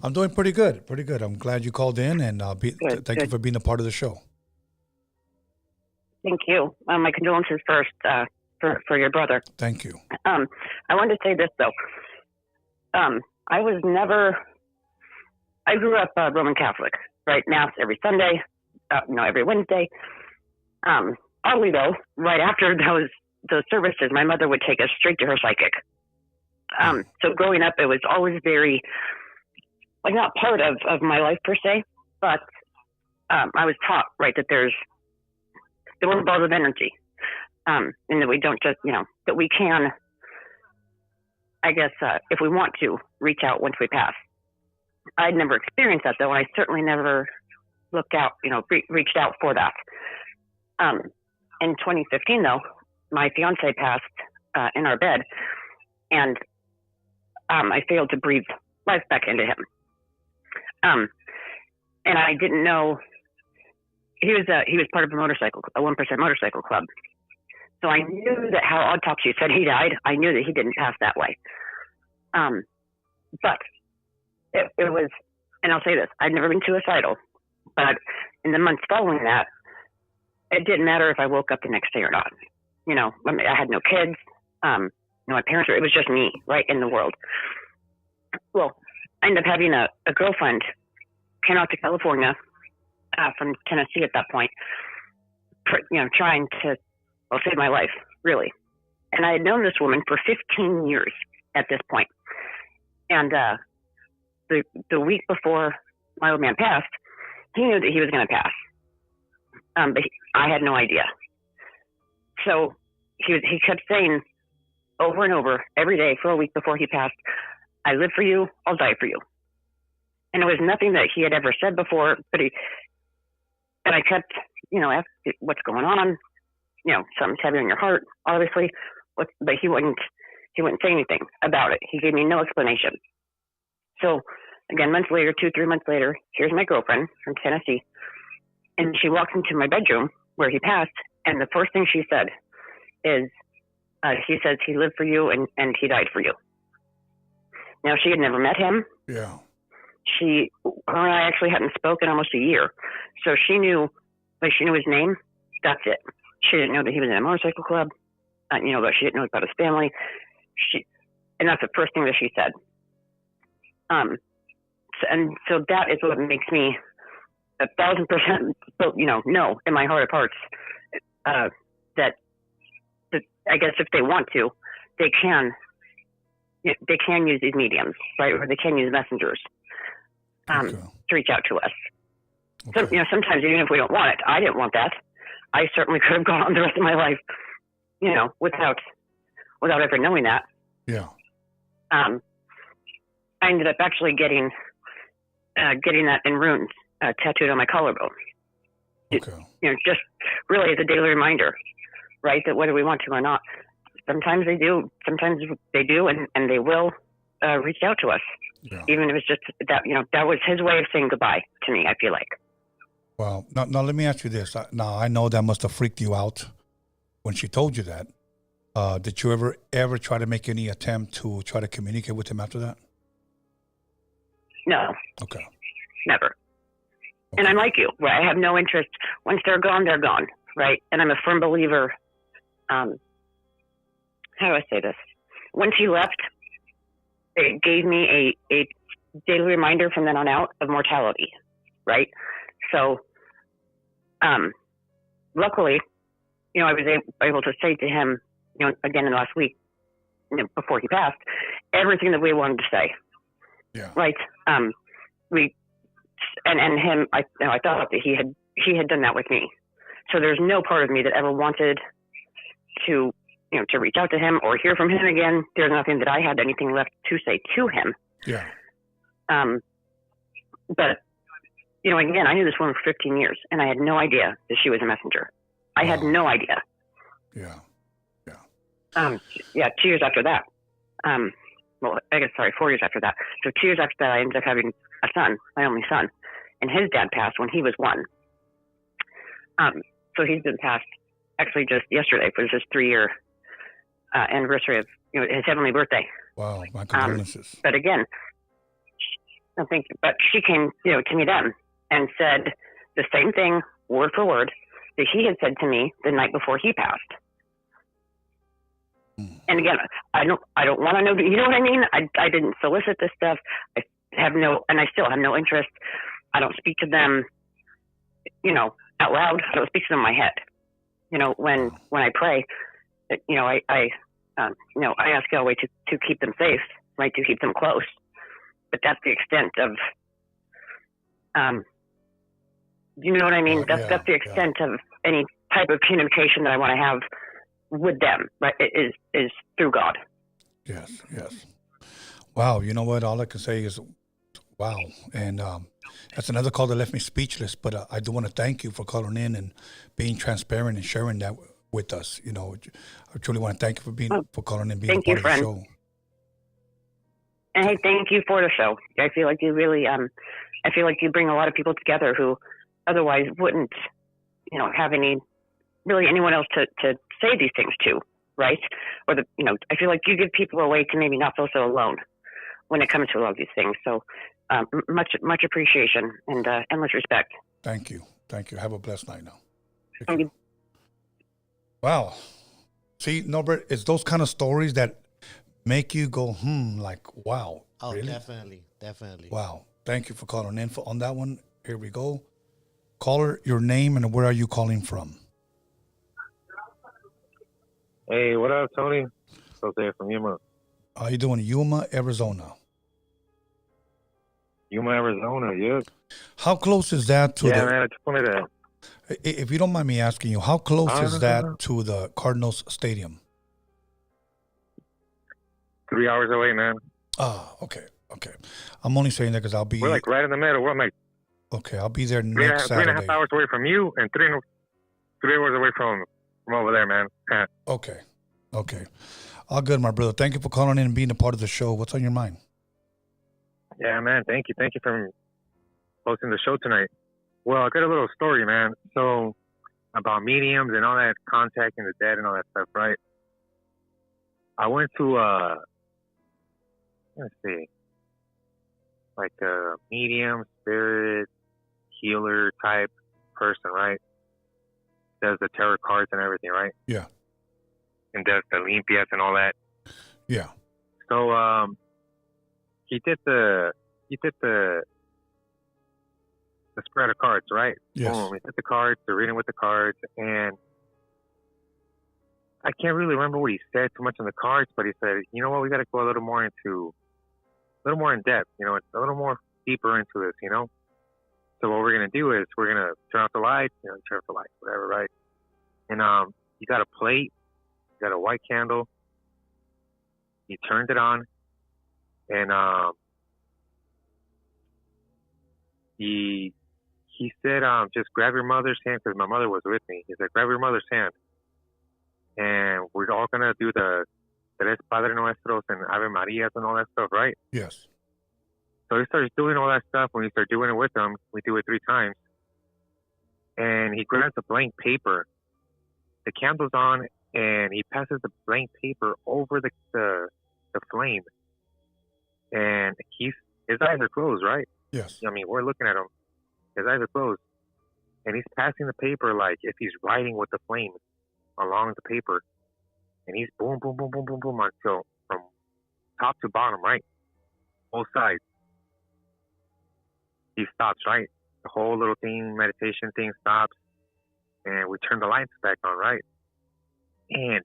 I'm doing pretty good. I'm glad you called in, and thank you for being a part of the show. Thank you. My condolences first for your brother. Thank you. I wanted to say this, though. I grew up Roman Catholic, right? Mass every Sunday, every Wednesday. Oddly, though, right after those services, my mother would take us straight to her psychic. So growing up, it was always very, not part of my life per se, but I was taught, right, that there were balls of energy, and that we don't just, that we can, I guess, if we want to, reach out once we pass. I'd never experienced that, though, and I certainly never looked out, reached out for that. In 2015, though, my fiance passed in our bed, and I failed to breathe life back into him. And I didn't know he was part of a 1% motorcycle club. So I knew that how autopsy said he died. I knew that he didn't pass that way. But it was, and I'll say this, I'd never been suicidal, but in the months following that, it didn't matter if I woke up the next day or not. I had no kids. my parents were, it was just me, right, in the world. Well, I ended up having a girlfriend, came out to California from Tennessee at that point, trying to, save my life, really. And I had known this woman for 15 years at this point. And the week before my old man passed, he knew that he was going to pass. But I had no idea. So he kept saying over and over every day for a week before he passed, I live for you, I'll die for you. And it was nothing that he had ever said before, and I kept, asking what's going on, something's heavy on your heart, obviously, but he wouldn't say anything about it. He gave me no explanation. So again, months later, 2-3 months later, here's my girlfriend from Tennessee, and she walks into my bedroom where he passed, and the first thing she said is, he says he lived for you and he died for you. Now, she had never met him. Yeah. Her and I actually hadn't spoken almost a year. So she knew his name. That's it. She didn't know that he was in a motorcycle club. But she didn't know about his family. And that's the first thing that she said. So that is what makes me 1,000%, know in my heart of hearts, that I guess if they want to, they can use these mediums, right? Or they can use messengers to reach out to us. Okay. So, sometimes even if we don't want it, I didn't want that. I certainly could have gone on the rest of my life, without ever knowing that. Yeah. I ended up actually getting that in runes tattooed on my collarbone. Okay. Just really as a daily reminder, right? That whether we want to or not, sometimes they do, and they will reach out to us. Yeah. Even if it's just that, that was his way of saying goodbye to me, I feel like. Well, now let me ask you this. Now, I know that must have freaked you out when she told you that. Did you ever try to make any attempt to try to communicate with him after that? No. Okay. Never. Okay. And I'm like you, right? I have no interest. Once they're gone, right? And I'm a firm believer. How do I say this? Once he left, it gave me a daily reminder from then on out of mortality, right? So, luckily, I was able to say to him, again in the last week, before he passed, everything that we wanted to say. Yeah. Right. And him, I thought that he had done that with me. So there's no part of me that ever wanted to reach out to him or hear from him again. There's nothing that I had anything left to say to him. Yeah. But, again, I knew this woman for 15 years, and I had no idea that she was a messenger. I had no idea. Yeah. Yeah. 2 years after that. 4 years after that. So 2 years after that, I ended up having a son, my only son, and his dad passed when he was 1. So he's been passed actually just yesterday was his 3-year anniversary of his heavenly birthday. Wow, my condolences. But again, I think, but she came to me then and said the same thing word for word that he had said to me the night before he passed. And again, I don't want to know. You know what I mean? I didn't solicit this stuff. I still have no interest. I don't speak to them, out loud. I don't speak to them in my head. When I pray, I ask Yahweh to keep them safe, right? To keep them close. But that's the extent of, you know what I mean? That's the extent of any type of communication that I want to have with them, right? It is through God. Yes. Wow. You know what? All I can say is, wow. And that's another call that left me speechless. But I do want to thank you for calling in and being transparent and sharing that with us. I truly want to thank you for calling in, being a part of the show. And hey, thank you for the show. I feel like you really, I feel like you bring a lot of people together who otherwise wouldn't, have anyone else to say these things to, right? Or I feel like you give people a way to maybe not feel so alone when it comes to a lot of these things. So much appreciation and endless respect. Thank you. Have a blessed night now. Thank you. Wow. See, Norbert, it's those kind of stories that make you go, like, wow, Oh, really? definitely. Wow. Thank you for calling in on that one. Here we go. Caller, your name and where are you calling from? Hey, what up, Tony? Jose from Yuma. How you doing? Yuma, Arizona. Yuma, Arizona, yeah. How close is that to Yeah, man, I just wanted to... If you don't mind me asking you, how close is that to the Cardinals Stadium? 3 hours away, man. Okay. I'm only saying that because I'll be... We're like right in the middle. We're like... Okay, I'll be there next Saturday. 3.5 hours away from you and 3 hours away from over there, man. Okay. All good, my brother. Thank you for calling in and being a part of the show. What's on your mind? Yeah, man, thank you. Thank you for hosting the show tonight. Well, I got a little story, man. So, about mediums and all that, contacting the dead and all that stuff, right? I went to, let's see, like a medium, spirit, healer type person, right? Does the tarot cards and everything, right? Yeah. And does the limpias and all that. Yeah. So, he did the spread of cards, right? Yes. Boom. He did the cards, the reading with the cards, and I can't really remember what he said too much on the cards, but he said, you know what, we got to go a little more in depth, you know, a little more deeper into this, you know? So what we're going to do is we're going to turn off the lights, whatever, right? And you got a plate, you got a white candle, he turned it on, and he said, just grab your mother's hand, because my mother was with me. He said, grab your mother's hand, and we're all going to do the Tres Padre Nuestros and Ave Marias and all that stuff, right? Yes. So he starts doing all that stuff. When we start doing it with him, we do it 3 times. And he grabs a blank paper. The candle's on, and he passes the blank paper over the flame. And his eyes are closed, right? Yes. I mean, we're looking at him. His eyes are closed. And he's passing the paper like if he's writing with the flame along the paper. And he's boom, boom, boom, boom, boom, boom until from top to bottom, right? Both sides. He stops, right? The whole little thing, meditation thing stops. And we turn the lights back on, right? And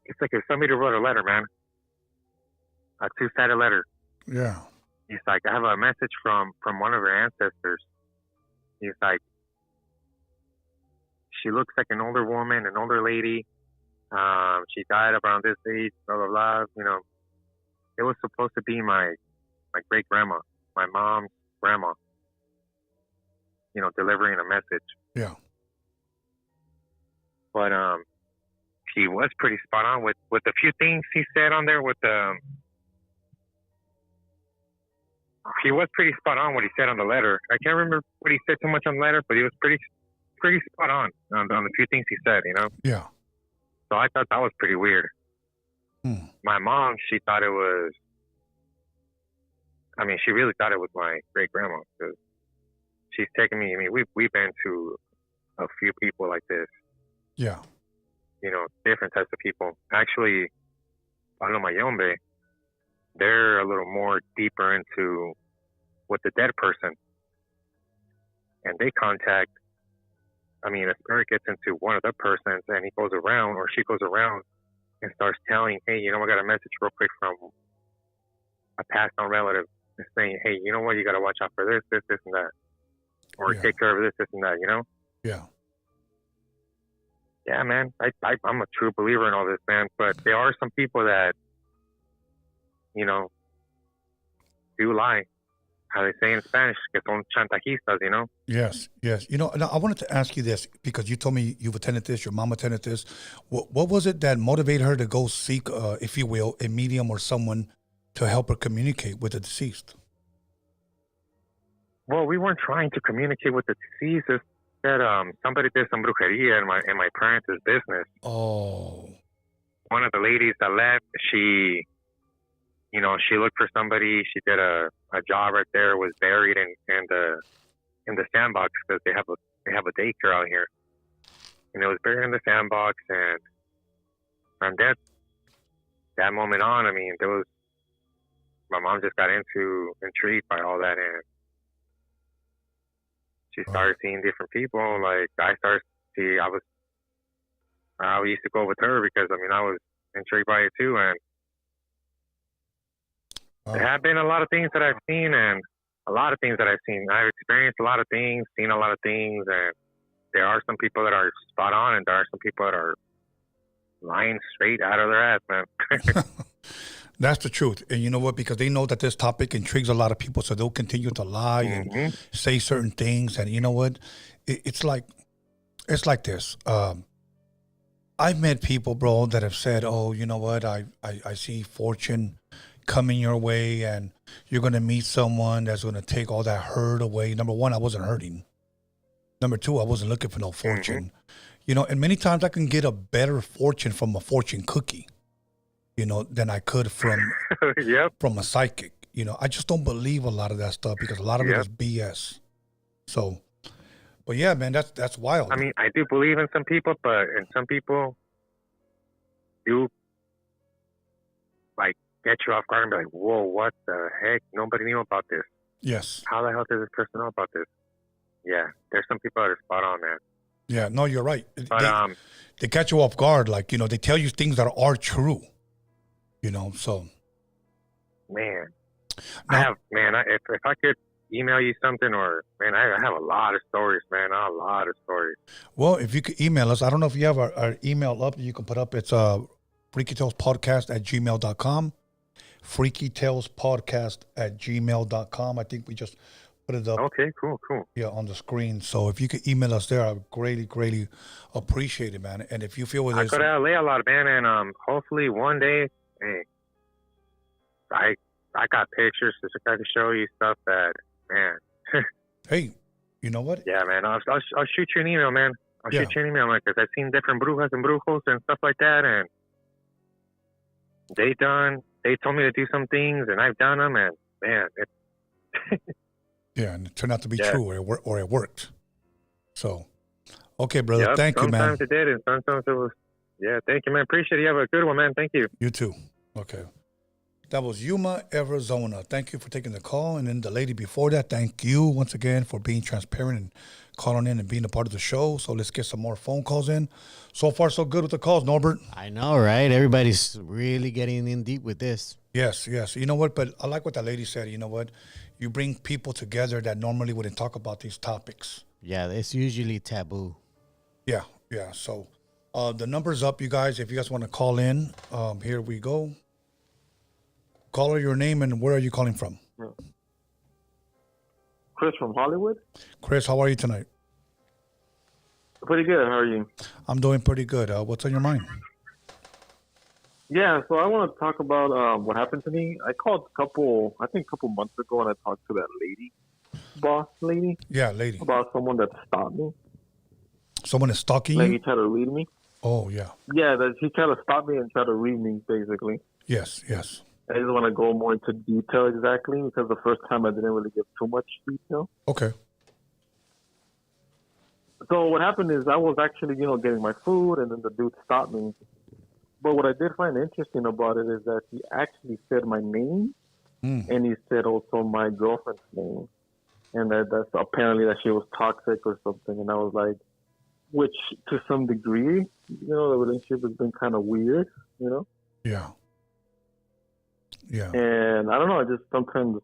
it's like if somebody wrote a letter, man. A 2-sided letter. Yeah. He's like, I have a message from one of her ancestors. He's like, she looks like an older woman, an older lady. She died around this age, blah, blah, blah. You know, it was supposed to be my great-grandma, my mom's grandma, you know, delivering a message. Yeah. But he was pretty spot on with the few things he said on there with the... He was pretty spot on what he said on the letter. I can't remember what he said too much on the letter, but he was pretty spot on the few things he said, you know? Yeah. So I thought that was pretty weird. My mom, she thought it was... I mean, she really thought it was my great-grandma, because she's taken me... I mean, we've been to a few people like this. Yeah. You know, different types of people. Actually, Palo Mayombe, they're a little more deeper into with the dead person. And they contact, I mean, a spirit gets into one of the persons and he goes around or she goes around and starts telling, hey, you know, I got a message real quick from a passed on relative saying, hey, you know what, you got to watch out for this, this, this, and that. Or take care of this, this, and that, you know? Yeah. Yeah, man, I'm a true believer in all this, man. But there are some people that, you know, do lie. How they say in Spanish, que son chantajistas, you know? Yes. You know, now I wanted to ask you this because you told me you've attended this, your mom attended this. What was it that motivated her to go seek, if you will, a medium or someone to help her communicate with the deceased? Well, we weren't trying to communicate with the deceased. It's that somebody did some brujeria in my parents' business. Oh. One of the ladies that left, she looked for somebody. She did a job right there. Was buried in the sandbox because they have a daycare out here, and it was buried in the sandbox. And from that, that moment on, I mean, my mom just got intrigued by all that, and she started seeing different people. Like, I started to see, I used to go with her because, I mean, I was intrigued by it too, and there have been a lot of things that I've seen, and a lot of things that I've seen. I've experienced a lot of things, seen a lot of things, and there are some people that are spot on, and there are some people that are lying straight out of their ass, man. That's the truth. And you know what? Because they know that this topic intrigues a lot of people, so they'll continue to lie and say certain things. And you know what? It's like this. I've met people, bro, that have said, oh, you know what? I see fortune coming your way, and you're going to meet someone that's going to take all that hurt away. Number one, I wasn't hurting. Number two, I wasn't looking for no fortune. You know, and many times I can get a better fortune from a fortune cookie, you know, than I could from from a psychic. You know, I just don't believe a lot of that stuff because a lot of it is BS. So, but yeah, man, that's wild. I mean, I do believe in some people, but in some people do like get you off guard and be like, whoa, what the heck? Nobody knew about this. Yes. How the hell does this person know about this? Yeah, there's some people that are spot on, man. Yeah, no, you're right. But they catch you off guard, like, you know, they tell you things that are true, you know, so. Man, Now, if I could email you something, or, man, I have a lot of stories, man, a lot of stories. well, if you could email us, I don't know if you have our email up, you can put up, it's freakytalespodcast@gmail.com, freakytalespodcast@gmail.com. I think we just put it up. Okay, cool. Yeah, on the screen. So if you could email us there, I would greatly appreciate it, man. And if you feel I go to LA a lot, man, and hopefully one day, hey, I got pictures so I can show you stuff that, man. Hey, you know what? Yeah, man, I'll shoot you an email, man. I'll shoot you an email, man, because I've seen different brujas and brujos and stuff like that, and they told me to do some things, and I've done them, and man, it's yeah, and it turned out to be true, or it worked. So, okay, brother, thank you, man. Sometimes it did, and sometimes it was. Yeah, thank you, man. Appreciate it. You have a good one, man. Thank you. You too. Okay. That was Yuma, Arizona. Thank you for taking the call. And then the lady before that, thank you once again for being transparent and calling in and being a part of the show. So let's get some more phone calls in. So far, so good with the calls, Norbert. I know, right? Everybody's really getting in deep with this. Yes. You know what? But I like what that lady said. You know what? You bring people together that normally wouldn't talk about these topics. Yeah, it's usually taboo. Yeah. So the number's up, you guys. If you guys want to call in, here we go. Caller, your name and where are you calling from? Chris from Hollywood. Chris, how are you tonight? Pretty good. How are you? I'm doing pretty good. What's on your mind? Yeah, so I want to talk about what happened to me. I called a couple months ago, and I talked to that boss lady. Yeah, lady. About someone that stalked me. Someone is stalking like you? He tried to read me. Oh, yeah. Yeah, he tried to stop me and try to read me, basically. Yes. I just want to go more into detail exactly, because the first time I didn't really give too much detail. Okay. So what happened is I was actually, getting my food, and then the dude stopped me. But what I did find interesting about it is that he actually said my name, and he said also my girlfriend's name, and that's apparently that she was toxic or something. And I was like, which to some degree, the relationship has been kind of weird, Yeah. And I don't know, I just sometimes,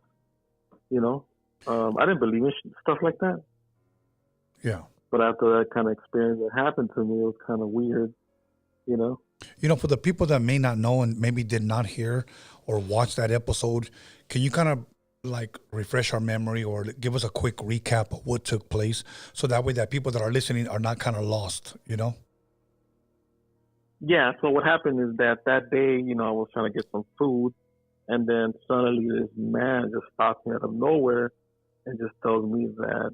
I didn't believe in stuff like that. Yeah. But after that kind of experience that happened to me, it was kind of weird, For the people that may not know and maybe did not hear or watch that episode, can you kind of like refresh our memory or give us a quick recap of what took place so that way that people that are listening are not kind of lost, Yeah, so what happened is that day, I was trying to get some food, and then suddenly this man just stops me out of nowhere and just tells me that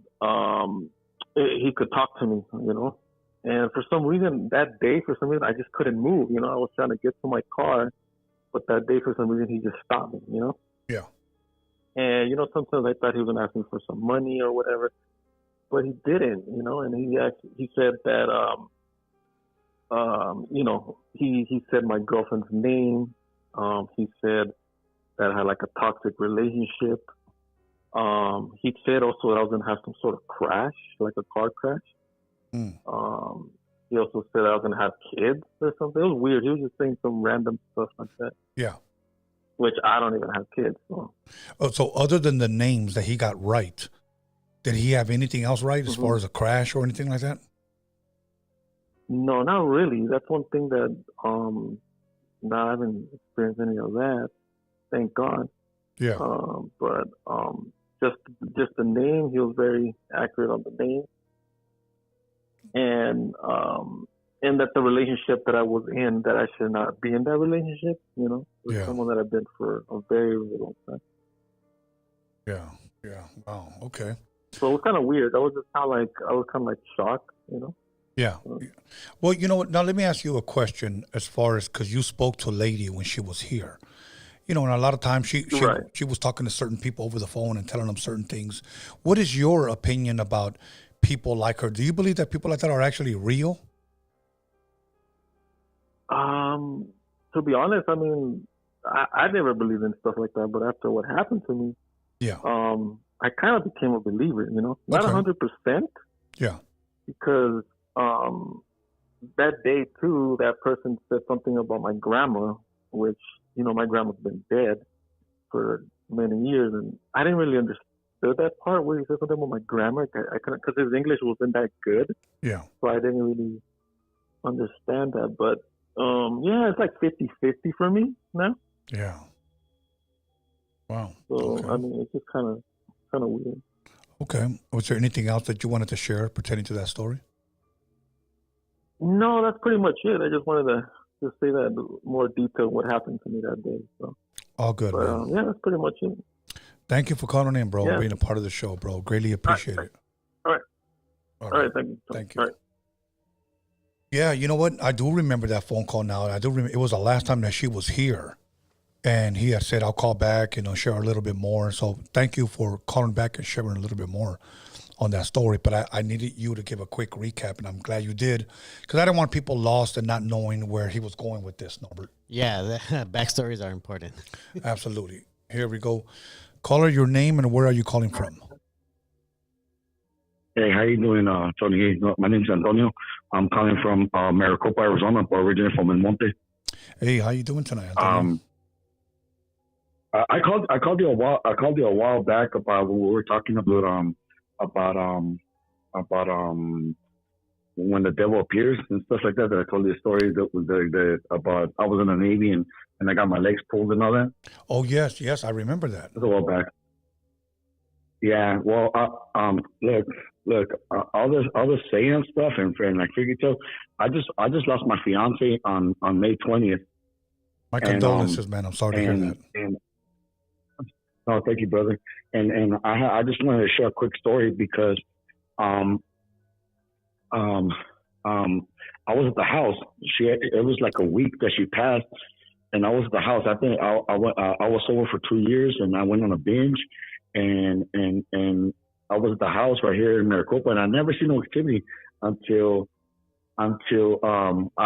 he could talk to me, And for some reason, that day, I just couldn't move, I was trying to get to my car, but that day, for some reason, he just stopped me, Yeah. And, sometimes I thought he was going to ask me for some money or whatever, but he didn't, and he said that, he said my girlfriend's name, He said that I had like a toxic relationship. He said also that I was gonna have some sort of crash, like a car crash. He also said I was gonna have kids or something. It was weird. He was just saying some random stuff like that. Yeah. Which I don't even have kids. So. Oh, so other than the names that he got right, did he have anything else right as far as a crash or anything like that? No, not really. That's one thing that I haven't experienced any of that. Thank God. Yeah. But just the name, he was very accurate on the name. And that the relationship that I was in, that I should not be in that relationship, you know, with someone that I've been for a very, very long time. Yeah. Yeah. Wow. Okay. So it was kind of weird. I was kind of like shocked, you know. Yeah. Well, you know what? Now let me ask you a question as far as, because you spoke to a lady when she was here. You know, and a lot of times she was talking to certain people over the phone and telling them certain things. What is your opinion about people like her? Do you believe that people like that are actually real? To be honest, I mean, I never believed in stuff like that, but after what happened to me, I kind of became a believer, you know, not 100%. Yeah. Because that day too, that person said something about my grandma, which, you know, my grandma's been dead for many years, and I didn't really understand that part where he said something about my grandma. I couldn't, because his English wasn't that good. Yeah. So I didn't really understand that. But yeah, it's like 50-50 for me now. Yeah. Wow. So I mean, it's just kind of weird. Okay. Was there anything else that you wanted to share pertaining to that story? No, that's pretty much it. I just wanted to just say that more detail what happened to me that day. So all good, man. Yeah, that's pretty much it. Thank you for calling in, bro, being a part of the show, bro. Greatly appreciate it. All right. Thank you. Thank you. All right. Yeah, you know what? I do remember that phone call now. I do remember it was the last time that she was here. And he had said, I'll call back, you know, share a little bit more. So thank you for calling back and sharing a little bit more on that story. But I needed you to give a quick recap, and I'm glad you did, because I didn't want people lost and not knowing where he was going with this, Norbert. Yeah, the backstories are important. Absolutely. Here we go. Caller, your name and where are you calling from? Hey, how you doing, Tony? My name's Antonio. I'm calling from Maricopa, Arizona, but originally from El Monte. Hey, how you doing tonight, Antonio? I called you a while back about what we were talking about when the devil appears and stuff like that. That I told you a story that was about I was in the Navy and I got my legs pulled and all that. Oh yes, I remember that. It was a while back. Yeah, well, look, all this seance stuff and like fairy tale. I just lost my fiance on May 20th. My condolences, man. I'm sorry to hear that. No, thank you, brother. And I just wanted to share a quick story because I was at the house. It was like a week that she passed, and I was at the house. I think I was sober for 2 years, and I went on a binge, and I was at the house right here in Maricopa, and I never seen no activity until I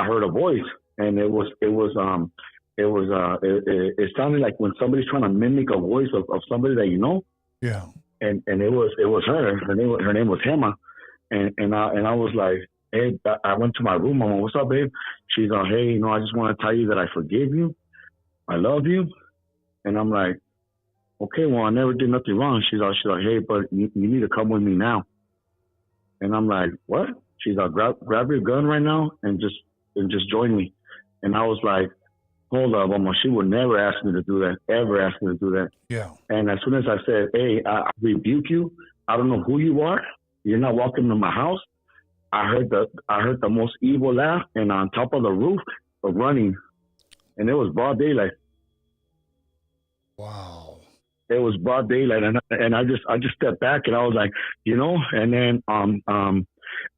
heard a voice, and it sounded like when somebody's trying to mimic a voice of somebody that you know. Yeah. And it was her. Her name was Gemma. And I was like, hey, I went to my room. I'm like, what's up, babe? She's like, hey, you know, I just want to tell you that I forgive you. I love you. And I'm like, okay, well, I never did nothing wrong. She's like, hey, but you need to come with me now. And I'm like, what? She's like, grab your gun right now and just join me. And I was like, hold up, Mama. She would never ask me to do that, ever ask me to do that. Yeah. And as soon as I said, hey, I rebuke you. I don't know who you are. You're not welcome into my house. I heard the most evil laugh, and on top of the roof, running. And it was broad daylight. Wow. It was broad daylight, and I just stepped back, and I was like, you know, and then I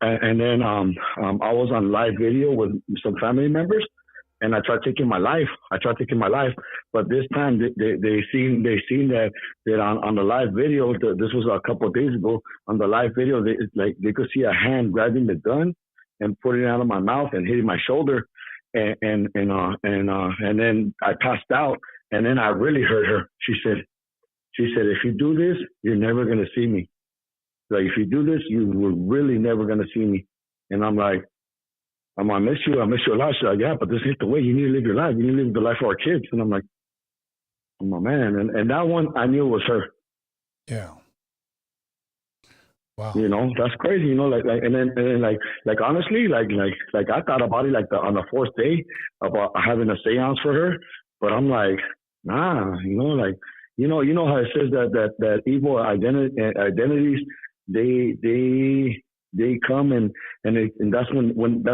was on live video with some family members. And I tried taking my life. But this time they seen that on the live video. This was a couple of days ago. On the live video, they could see a hand grabbing the gun and putting it out of my mouth and hitting my shoulder. and then I passed out, and then I really heard her. She said, if you do this, you're never gonna see me. Like, if you do this, you were really never gonna see me. And I'm like, I miss you a lot. She's like, yeah, but this ain't the way. You need to live your life. You need to live the life for our kids. And I'm like, oh my man. And that one, I knew it was her. Yeah. Wow. You know, that's crazy. You know, and then honestly, I thought about it on the fourth day about having a seance for her, but I'm like, nah. You know, you know how it says that evil identities they come and that's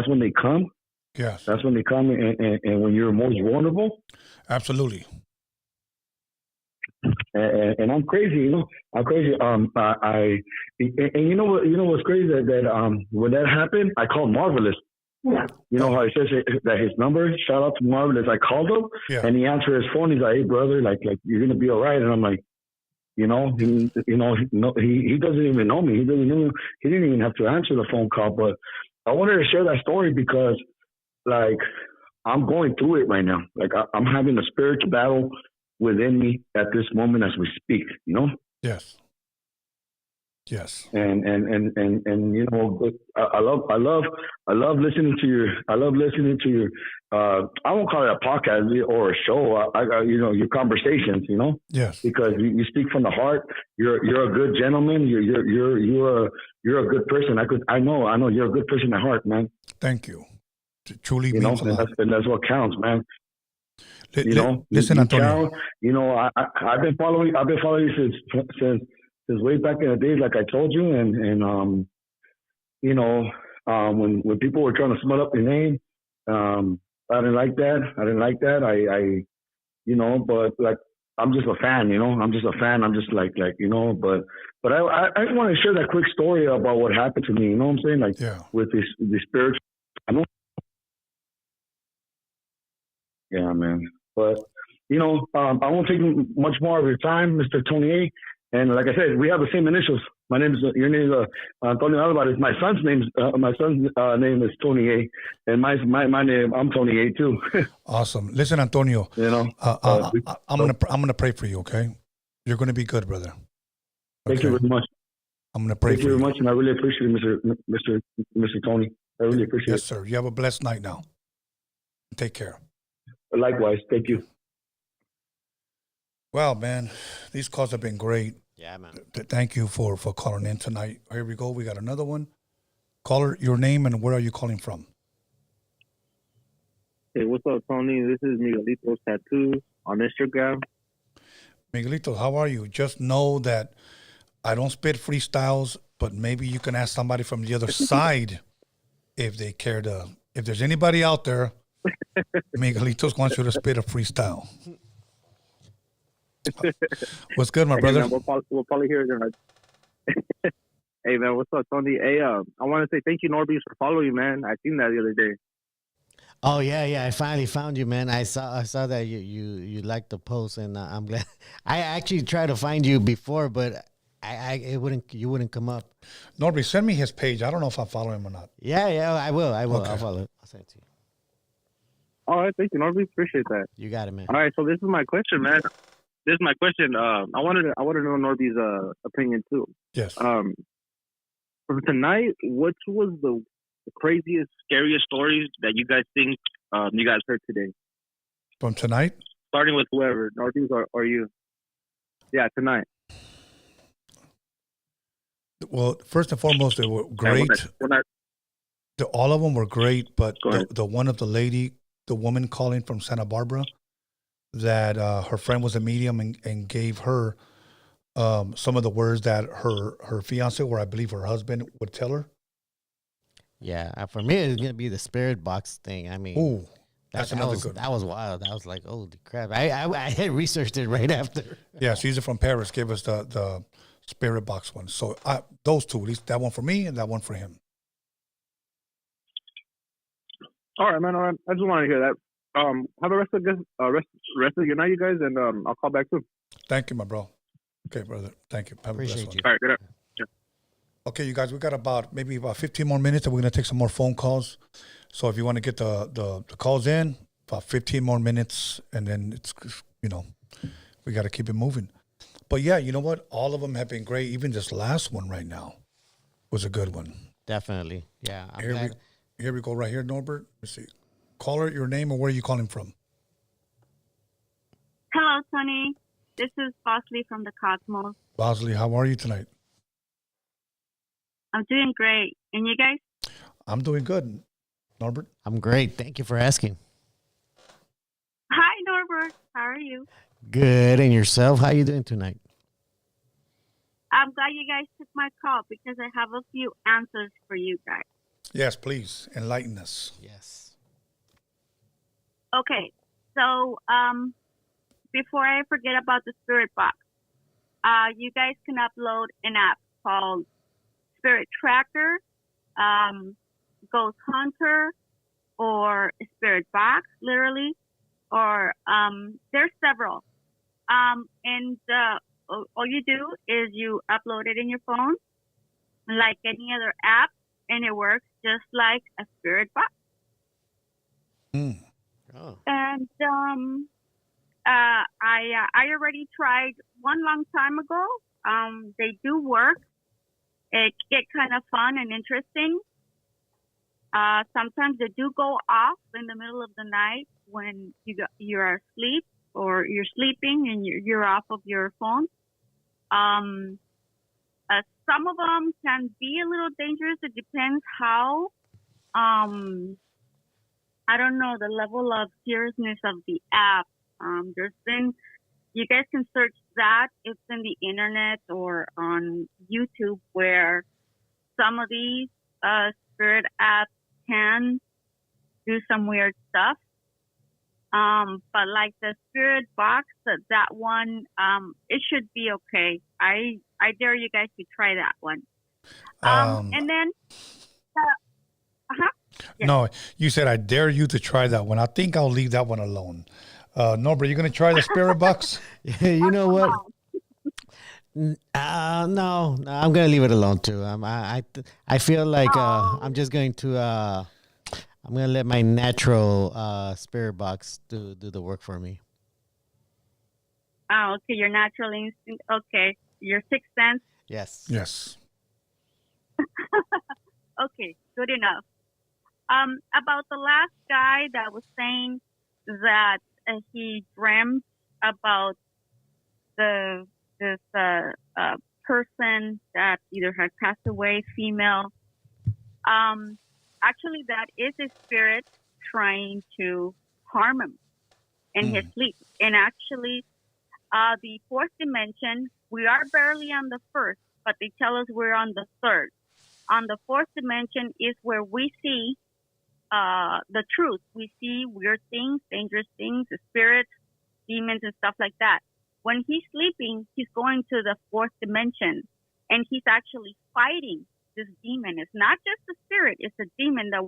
when they come. Yes. That's when they come and when you're most vulnerable. Absolutely. And I'm crazy, you know. I'm crazy. You know what's crazy that when that happened, I called Marvelous. Yeah. You know how it says that his number. Shout out to Marvelous. I called him, and he answered his phone. He's like, "Hey, brother, like you're gonna be all right." And I'm like, he doesn't even know me. He didn't even have to answer the phone call. But I wanted to share that story because, like, I'm going through it right now. Like, I'm having a spiritual battle within me at this moment as we speak, you know? Yes. Yes. And you know, I love listening to your I won't call it a podcast or a show. You know, your conversations, you know? Yes. Because you speak from the heart. You're a good gentleman. You're a good person. I know you're a good person at heart, man. Thank you. It truly you know, means a lot. And that's what counts, man. Listen, Antonio. You know, I've been following you since way back in the days, like I told you, and you know, when people were trying to smut up your name, I didn't like that. I you know, but like I'm just a fan, you know. I'm just like you know, but I just want to share that quick story about what happened to me. You know what I'm saying? Like with the spiritual. Yeah, man. But, you know, I won't take much more of your time, Mr. Tony A. And like I said, we have the same initials. Your name is Antonio Alvarez. My son's name is Tony A. And my name, I'm Tony A too. Awesome. Listen, Antonio. You know, I'm gonna pray for you. Okay, you're gonna be good, brother. Okay? Thank you very much. I'm gonna pray for you. Thank you very much, and I really appreciate it, Mr. Tony. I really appreciate it. Yes, sir. You have a blessed night now. Take care. Likewise. Thank you. Well, man, these calls have been great. Yeah, man. Thank you for calling in tonight. Here we go. We got another one. Caller, your name and where are you calling from? Hey, what's up, Tony? This is Miguelito's Tattoo on Instagram. Miguelito, how are you? Just know that I don't spit freestyles, but maybe you can ask somebody from the other side if they care to. If there's anybody out there, Miguelitos wants you to spit a freestyle. What's good, my brother? Hey, man, we'll probably hear it tonight. Hey, man, what's up, Tony? Hey, I want to say thank you, NORBEEZ, for following, man. I seen that the other day. Oh yeah, I finally found you, man. I saw that you liked the post, and I'm glad. I actually tried to find you before, but you wouldn't come up. NORBEEZ, send me his page. I don't know if I follow him or not. Yeah, I will. Okay. I'll follow it. I'll send it to you. All right, thank you, NORBEEZ. Appreciate that. You got it, man. All right, so this is my question, man. This is my question. I wanted to know NORBEEZ's opinion too. Yes. For tonight, what was the craziest, scariest stories that you guys think you guys heard today? From tonight? Starting with whoever, NORBEEZ or you. Yeah, tonight. Well, first and foremost, they were great. All of them were great, but the one of the woman calling from Santa Barbara, that her friend was a medium and gave her some of the words that her fiance, or I believe her husband, would tell her. Yeah, for me, it's gonna be the spirit box thing. I mean, ooh, that was wild. I was like, holy crap! I had researched it right after. Yeah, Caesar from Paris gave us the spirit box one. So those two, at least that one for me and that one for him. All right, man. All right. I just wanted to hear that. Have a rest of your night, you guys, and I'll call back soon. Thank you, my bro. Okay, brother. Thank you. Have a blessed one. All right, good. Yeah. Okay, you guys, we got maybe about 15 more minutes, and we're gonna take some more phone calls. So if you want to get the calls in, about 15 more minutes, and then it's we got to keep it moving. But yeah, you know what? All of them have been great. Even this last one right now was a good one. Definitely. Yeah. Here we go right here, Norbert. Let's see. Caller, your name and where are you calling from? Hello, Tony. This is Bosley from the Cosmos. Bosley, how are you tonight? I'm doing great. And you guys? I'm doing good. Norbert? I'm great. Thank you for asking. Hi, Norbert. How are you? Good. And yourself? How you doing tonight? I'm glad you guys took my call because I have a few answers for you guys. Yes, please. Enlighten us. Yes. Okay. So, before I forget about the Spirit Box, you guys can upload an app called Spirit Tracker, Ghost Hunter, or Spirit Box, literally, or there's several. And all you do is you upload it in your phone, like any other app, and it works just like a Spirit Box. Mm. Oh. And I already tried one long time ago. They do work. It get kind of fun and interesting. Sometimes they do go off in the middle of the night when you're asleep or you're sleeping and you're off of your phone. Some of them can be a little dangerous. It depends how, I don't know, the level of seriousness of the app. You guys can search that. It's in the internet or on YouTube where some of these spirit apps can do some weird stuff. But like the Spirit Box, that one, it should be okay. I dare you guys to try that one. And then, yes. No, you said I dare you to try that one. I think I'll leave that one alone. Norbert, you going to try the Spirit Box? You know what? No, I'm gonna leave it alone too. I feel like I'm just going to I'm gonna let my natural Spirit Box do the work for me. Oh, okay, your natural instinct. Okay, your sixth sense. Yes. Yes. Okay, good enough. About the last guy that was saying that he dreamt about this person that either had passed away, female. Actually, that is a spirit trying to harm him in his sleep. And actually, the fourth dimension, we are barely on the first, but they tell us we're on the third. On the fourth dimension is where we see the truth. We see weird things, dangerous things, the spirits, demons, and stuff like that. When he's sleeping, he's going to the fourth dimension, and he's actually fighting this demon. It's not just a spirit, it's a demon that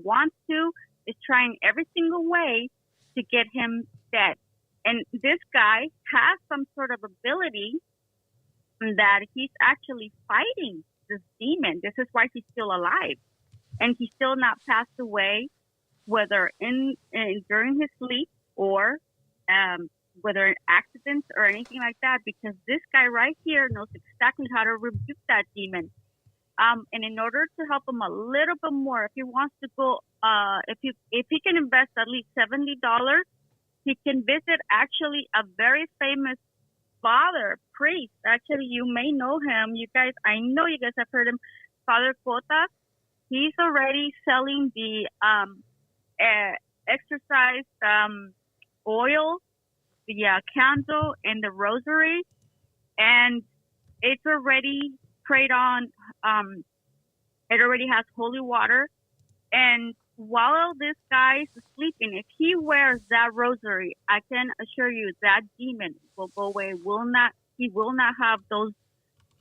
is trying every single way to get him dead. And this guy has some sort of ability that he's actually fighting this demon. This is why he's still alive. And he's still not passed away, whether during his sleep or whether in accidents or anything like that, because this guy right here knows exactly how to rebuke that demon. And in order to help him a little bit more, if he wants to go, if he can invest at least $70, he can visit actually a very famous priest. Actually, you may know him. You guys, I know you guys have heard him, Father Cotas. He's already selling the exercise oil, the candle, and the rosary, and it's already prayed on. It already has holy water, and while this guy is sleeping, if he wears that rosary, I can assure you that demon will go away. He will not have those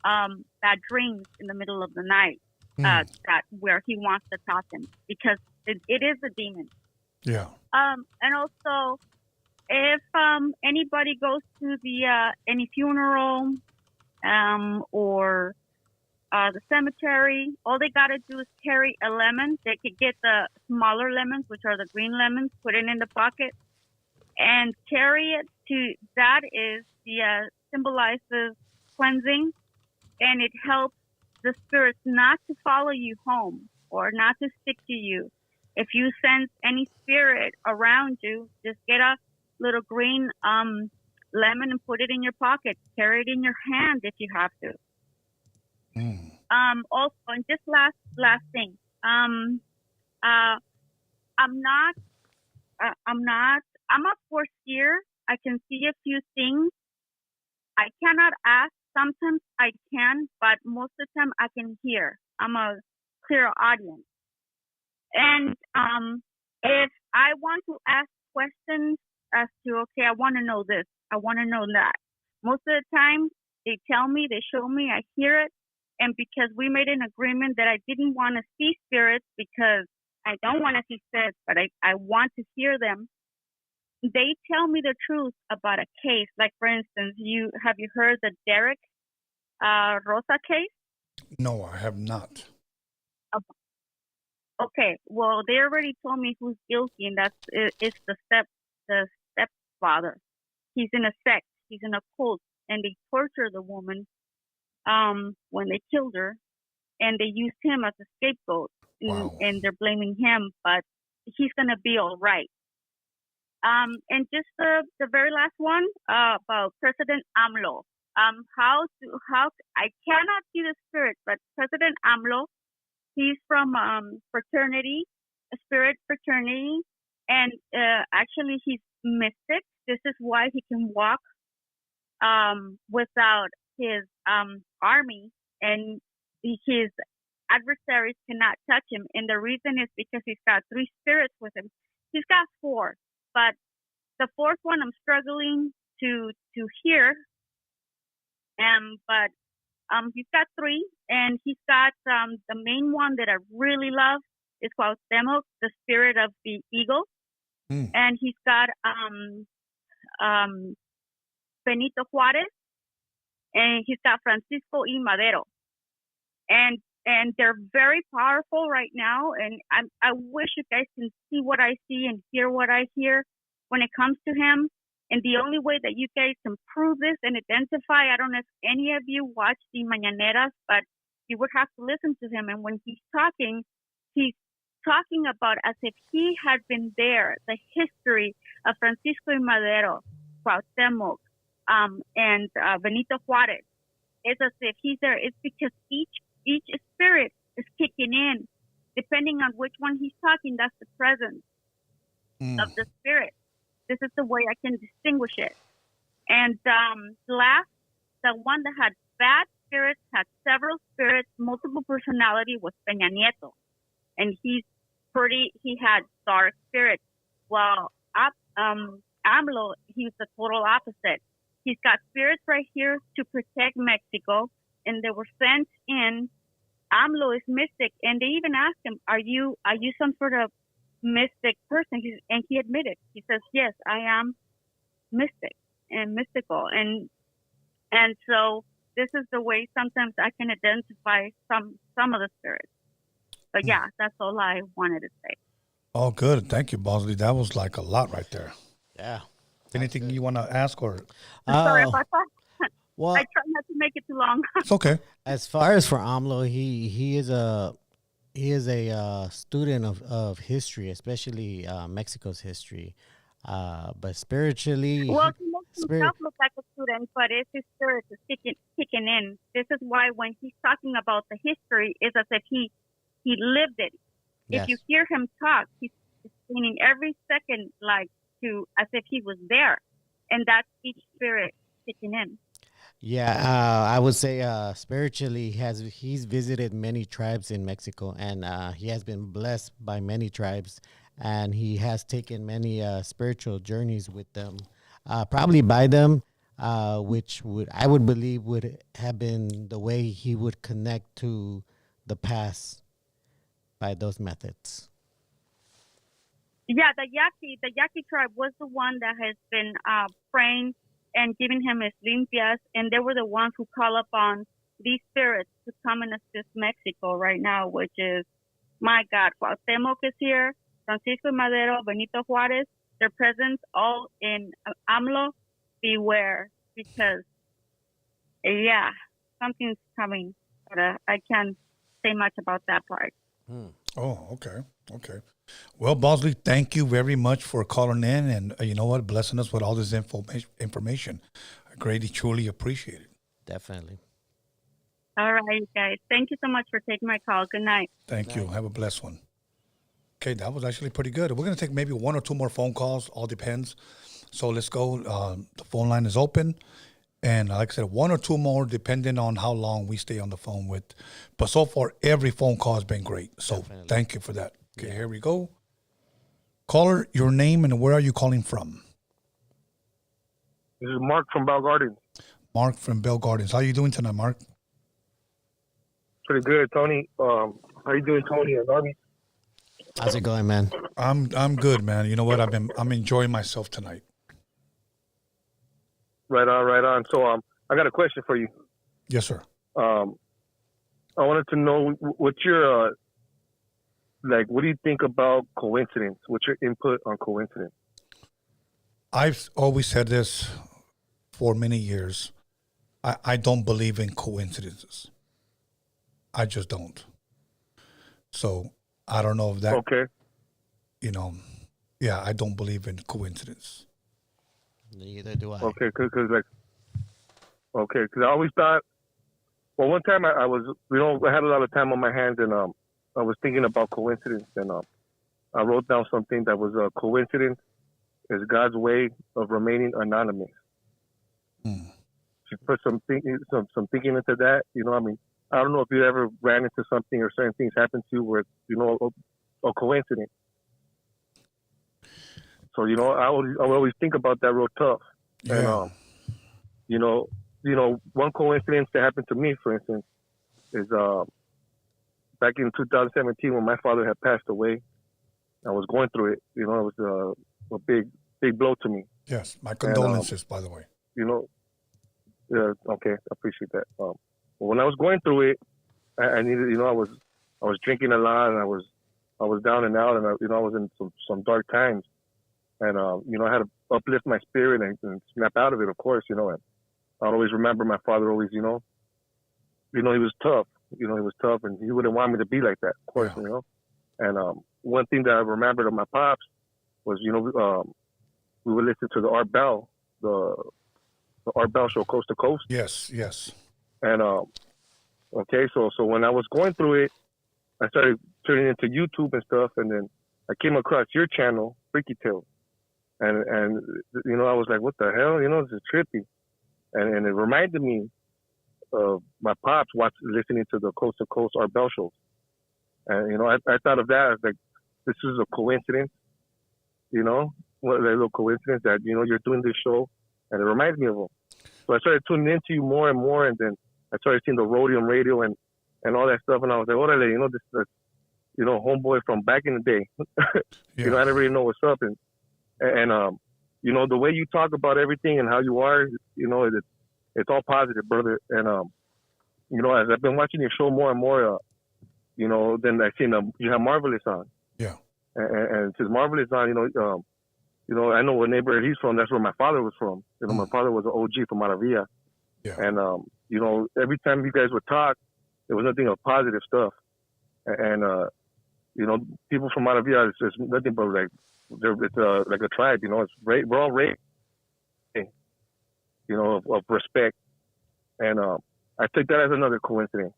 bad dreams in the middle of the night that where he wants to toss him, because it is a demon. Yeah. And also, if anybody goes to any funeral or the cemetery. All they got to do is carry a lemon. They could get the smaller lemons, which are the green lemons, put it in the pocket, and carry it to, that is the, symbolizes cleansing, and it helps the spirits not to follow you home or not to stick to you. If you sense any spirit around you, just get a little green lemon and put it in your pocket. Carry it in your hand if you have to. Also, and just last thing. I'm a foreseer. I can see a few things. I cannot ask. Sometimes I can, but most of the time I can hear. I'm a clear audience. And if I want to ask questions as to, okay, I want to know this, I want to know that, most of the time they tell me, they show me, I hear it. And because we made an agreement that I didn't want to see spirits because I don't want to see spirits, but I want to hear them, they tell me the truth about a case. Like, for instance, have you heard the Derek Rosa case? No, I have not. Okay, well, they already told me who's guilty, and it's the stepfather. He's in a sect, he's in a cult, and they torture the woman when they killed her, and they used him as a scapegoat, and they're blaming him, but he's gonna be all right. And just the very last one about President AMLO. How I cannot see the spirit, but President AMLO, he's from fraternity, a spirit fraternity, and actually he's mystic. This is why he can walk without his army, and his adversaries cannot touch him. And the reason is because he's got 3 spirits with him. He's got 4, but the 4th one I'm struggling to hear. But he's got 3, and he's got the main one that I really love is called Cuauhtémoc, the spirit of the eagle, and he's got Benito Juárez, and he's got Francisco y Madero, and they're very powerful right now. And I wish you guys can see what I see and hear what I hear when it comes to him. And the only way that you guys can prove this and identify, I don't know if any of you watch the Mañaneras, but you would have to listen to him. And when he's talking about as if he had been there, the history of Francisco y Madero, Cuauhtémoc, and Benito Juárez. It's as if he's there. It's because each spirit is kicking in. Depending on which one he's talking, that's the presence of the spirit. This is the way I can distinguish it. And last, the one that had bad spirits, had several spirits, multiple personality, was Peña Nieto. And he had dark spirits. Well, AMLO, he's the total opposite. He's got spirits right here to protect Mexico, and they were sent in. AMLO is mystic, and they even asked him, are you some sort of mystic person? And he admitted, he says, yes, I am mystic and mystical, and so this is the way sometimes I can identify some of the spirits. But yeah, that's all I wanted to say. Oh, good. Thank you, Bosley. That was like a lot right there. Yeah. Anything you want to ask or? Sorry about that. Well, I try not to make it too long. It's okay. As far as for AMLO, he is a student of history, especially Mexico's history. But spiritually, well, he makes himself look like a student, but it's his spirit is kicking in. This is why when he's talking about the history, it's as if he lived it. Yes. If you hear him talk, he's explaining every second as if he was there, and that's each spirit kicking in. Yeah, I would say spiritually he's visited many tribes in Mexico, and he has been blessed by many tribes, and he has taken many spiritual journeys with them, probably by them, which I would believe would have been the way he would connect to the past by those methods. Yeah, the Yaqui tribe was the one that has been praying and giving him his limpias, and they were the ones who call upon these spirits to come and assist Mexico right now, which is, my God, Cuauhtemoc is here, Francisco Madero, Benito Juarez, their presence all in AMLO. Beware, because, yeah, something's coming, but I can't say much about that part. Oh, okay. Okay. Well, Bosley, thank you very much for calling in and, you know what, blessing us with all this information. I greatly, truly appreciate it. Definitely. All right, guys. Thank you so much for taking my call. Good night. Thank you. Have a blessed one. Okay, that was actually pretty good. We're going to take maybe one or two more phone calls. All depends. So let's go. The phone line is open. And like I said, one or two more, depending on how long we stay on the phone with. But so far, every phone call has been great. So thank you for that. Okay, here we go. Caller, your name and where are you calling from? This is Mark from Bell Gardens. Mark from Bell Gardens. How are you doing tonight, Mark? Pretty good, Tony. How you doing, Tony and Norby? How's it going, man? I'm good, man. You know what? I'm enjoying myself tonight. Right on, right on. So I got a question for you. Yes, sir. I wanted to know what's your what do you think about coincidence? What's your input on coincidence? I've always said this for many years. I don't believe in coincidences. I just don't. So I don't know if that. Okay. You know, yeah, I don't believe in coincidence. Neither do I. Okay, because I always thought. Well, one time I was, I had a lot of time on my hands, and I was thinking about coincidence, and I wrote down something that was a coincidence is God's way of remaining anonymous. Just put some thinking into that. You know, I mean, I don't know if you ever ran into something or certain things happened to you where a coincidence. So I always think about that real tough. Yeah. And one coincidence that happened to me, for instance, is back in 2017 when my father had passed away. I was going through it. It was a big blow to me. Yes, my condolences, by the way. Yeah, okay, I appreciate that. When I was going through it, I needed, I was drinking a lot, and I was down and out, and I was in some dark times, and I had to uplift my spirit and snap out of it, of course, and I'd always remember my father always, he was tough, he was tough, and he wouldn't want me to be like that, of course, and one thing that I remembered of my pops was, we would listen to the Art Bell, the Art Bell show, Coast to Coast. Yes. And okay, so when I was going through it, I started turning into YouTube and stuff, and then I came across your channel, Freaky Tales, and I was like, what the hell, this is trippy, and it reminded me of my pops listening to the Coast to Coast Art Bell shows, and I thought of that as like, this is a coincidence, what a little coincidence that you're doing this show, and it reminds me of them. So I started tuning into you more and more, and then I started seeing the Rhodium Radio and all that stuff, and I was like, orale, this is, homeboy from back in the day. I didn't really know what's up, and the way you talk about everything and how you are, it's all positive, brother. And as I've been watching your show more and more, then I seen you have Marvelous on. Yeah. And since Marvelous on, I know what neighborhood he's from. That's where my father was from. My father was an OG from Maravilla. Yeah. And, every time you guys would talk, there was nothing but positive stuff. And, people from Maravilla, it's just nothing but it's like a tribe, we're all raised, of respect. And I took that as another coincidence.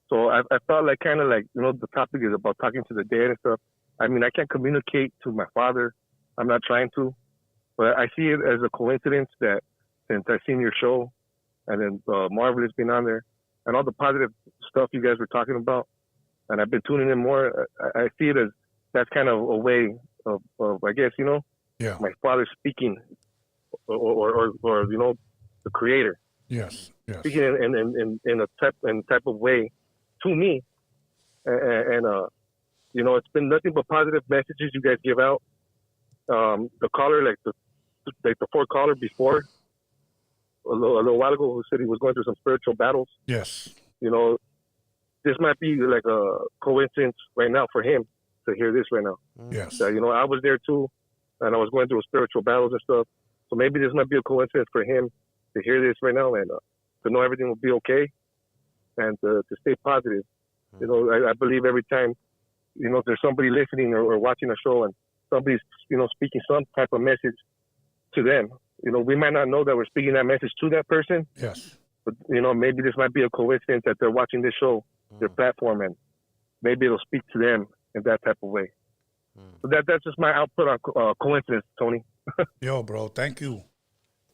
So I felt like the topic is about talking to the dead and stuff. I mean, I can't communicate to my father. I'm not trying to, but I see it as a coincidence that since I've seen your show and then Marvelous being on there and all the positive stuff you guys were talking about, and I've been tuning in more, I see it as that's kind of a way of I guess, my father speaking or the creator. Yes. Speaking in a type of way to me. And it's been nothing but positive messages you guys give out. The caller, like the fourth caller before, a little while ago who said he was going through some spiritual battles. Yes. You know, this might be like a coincidence right now for him to hear this right now. Yes. So, you know, I was there too, and I was going through spiritual battles and stuff. So maybe this might be a coincidence for him to hear this right now and to know everything will be okay and to stay positive. You know, I believe every time, you know, if there's somebody listening or watching a show and somebody's, you know, speaking some type of message to them, you know, we might not know that we're speaking that message to that person. Yes. But, you know, maybe this might be a coincidence that they're watching this show, their platform, and maybe it'll speak to them in that type of way. So that's just my output on coincidence, Tony. Yo, bro, thank you.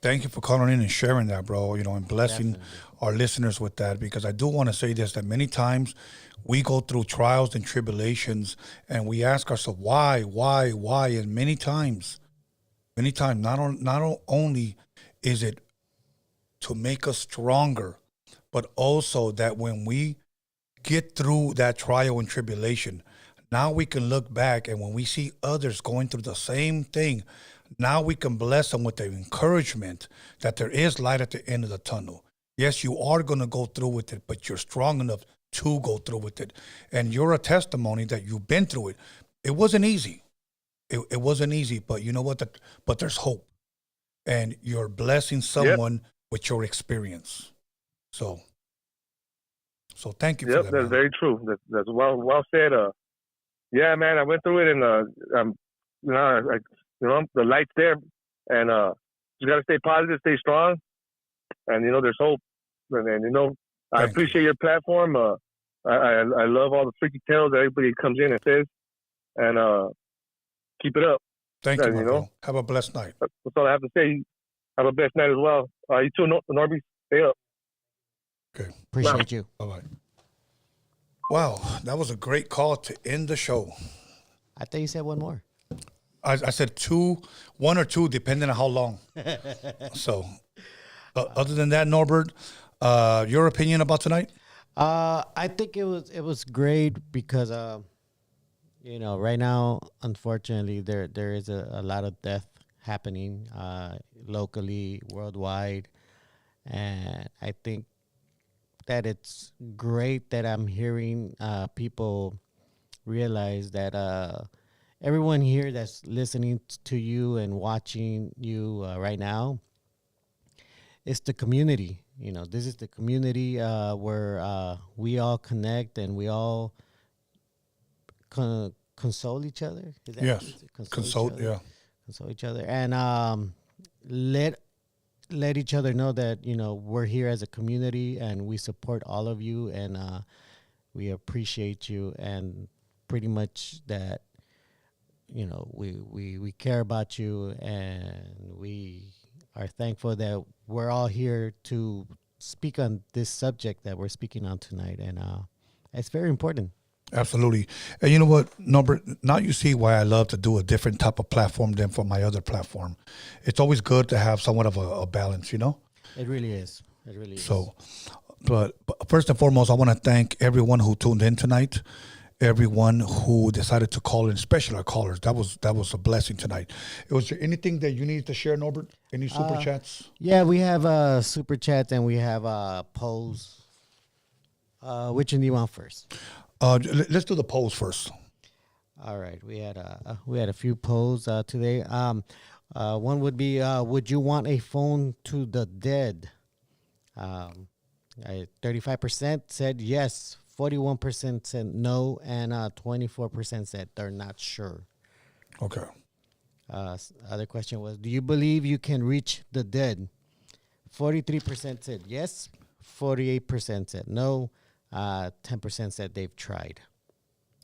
Thank you for calling in and sharing that, bro, you know, and blessing our listeners with that, because I do want to say this, that many times we go through trials and tribulations and we ask ourselves, why? And many times, not only is it to make us stronger, but also that when we get through that trial and tribulation, now we can look back, and when we see others going through the same thing, now we can bless them with the encouragement that there is light at the end of the tunnel. Yes, you are going to go through with it, but you're strong enough to go through with it. And you're a testimony that you've been through it. It wasn't easy. It wasn't easy, but you know what? But there's hope. And you're blessing someone with your experience. So thank you for that. That's man. very true. That's well said. Yeah, man, I went through it, and you know, the light's there, and you gotta stay positive, stay strong, and you know, there's hope. And you know, I appreciate your platform. I love all the freaky tales that everybody comes in and says, and keep it up. Thank you, you know. bro. Have a blessed night. That's all I have to say. Have a blessed night as well. You too, NORBEEZ. Stay up. Okay. Appreciate you. Bye-bye. Wow, that was a great call to end the show. I thought you said one more. I said one or two, depending on how long. So, other than that, Norbert, your opinion about tonight? I think it was great because you know, right now, unfortunately, there is a lot of death happening locally, worldwide, and I think that it's great that I'm hearing people realize that everyone here that's listening to you and watching you right now, it's the community. You know, this is the community where we all connect and we all console each other. Yes, console each other, and let each other know that, you know, we're here as a community and we support all of you, and we appreciate you, and pretty much that, you know, we care about you, and we are thankful that we're all here to speak on this subject that we're speaking on tonight, and it's very important. Absolutely. And you know what, Norbert, now you see why I love to do a different type of platform than for my other platform. It's always good to have somewhat of a balance, you know? It really is. It really is. So, but first and foremost, I want to thank everyone who tuned in tonight, everyone who decided to call in, especially our callers. That was a blessing tonight. Was there anything that you needed to share, Norbert? Any super chats? Yeah, we have super chats and we have polls. Which one do you want first? Let's do the polls first. All right, we had a few polls today. One would be, would you want a phone to the dead? 35% said yes, 41% said no, and 24% said they're not sure. Okay. Other question was, do you believe you can reach the dead? 43% said yes, 48% said no. 10% said they've tried.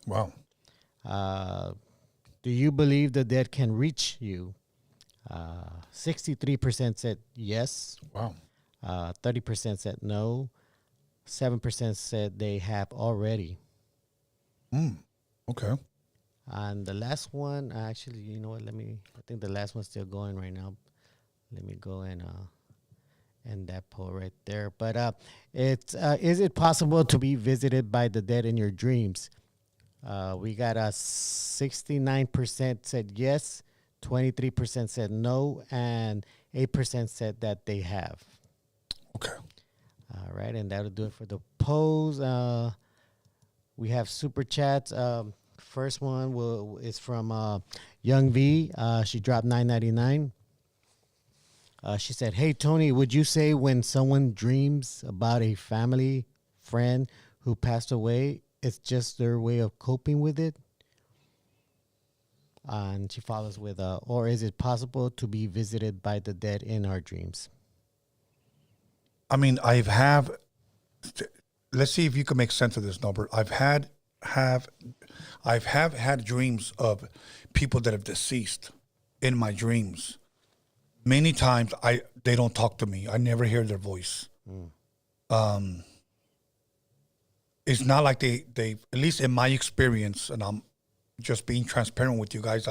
Wow. Do you believe the dead can reach you? 63% said yes. Wow. 30% said no. 7% said they have already. Okay. And the last one, actually, you know what? I think the last one's still going right now. Let me go and end that poll right there. But it's is it possible to be visited by the dead in your dreams? We got 69% said yes, 23% said no, and 8% said that they have. Okay. All right, and that'll do it for the polls. We have super chats. First one is from Young V. She dropped $9.99. She said, "Hey Tony, would you say when someone dreams about a family friend who passed away, it's just their way of coping with it?" And she follows with, "Or is it possible to be visited by the dead in our dreams?" I mean, let's see if you can make sense of this, Norbert. I've had dreams of people that have deceased in my dreams. Many times they don't talk to me. I never hear their voice. It's not like they at least in my experience, and I'm just being transparent with you guys,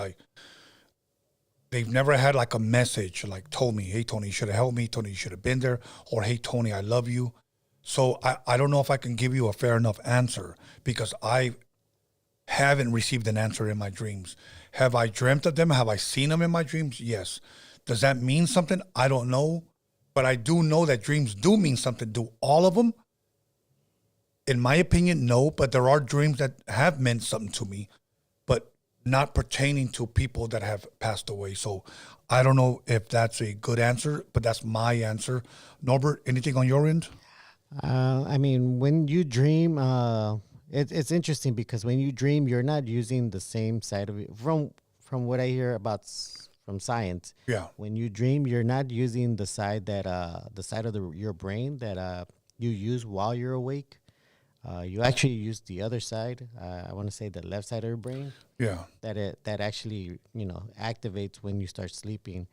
they've never had like a message like told me, "Hey Tony, you should have helped me, Tony, you should have been there," or "Hey Tony, I love you." So I don't know if I can give you a fair enough answer because I haven't received an answer in my dreams. Have I dreamt of them? Have I seen them in my dreams? Yes. Does that mean something? I don't know. But I do know that dreams do mean something. Do all of them? In my opinion, no. But there are dreams that have meant something to me, but not pertaining to people that have passed away. So I don't know if that's a good answer, but that's my answer. Norbert, anything on your end? I mean, when you dream, it's interesting because when you dream, you're not using the same side of it. From what I hear about from science, yeah. When you dream, you're not using the side that your brain that you use while you're awake. You actually use the other side. I want to say the left side of your brain. Yeah. That actually activates when you start sleeping.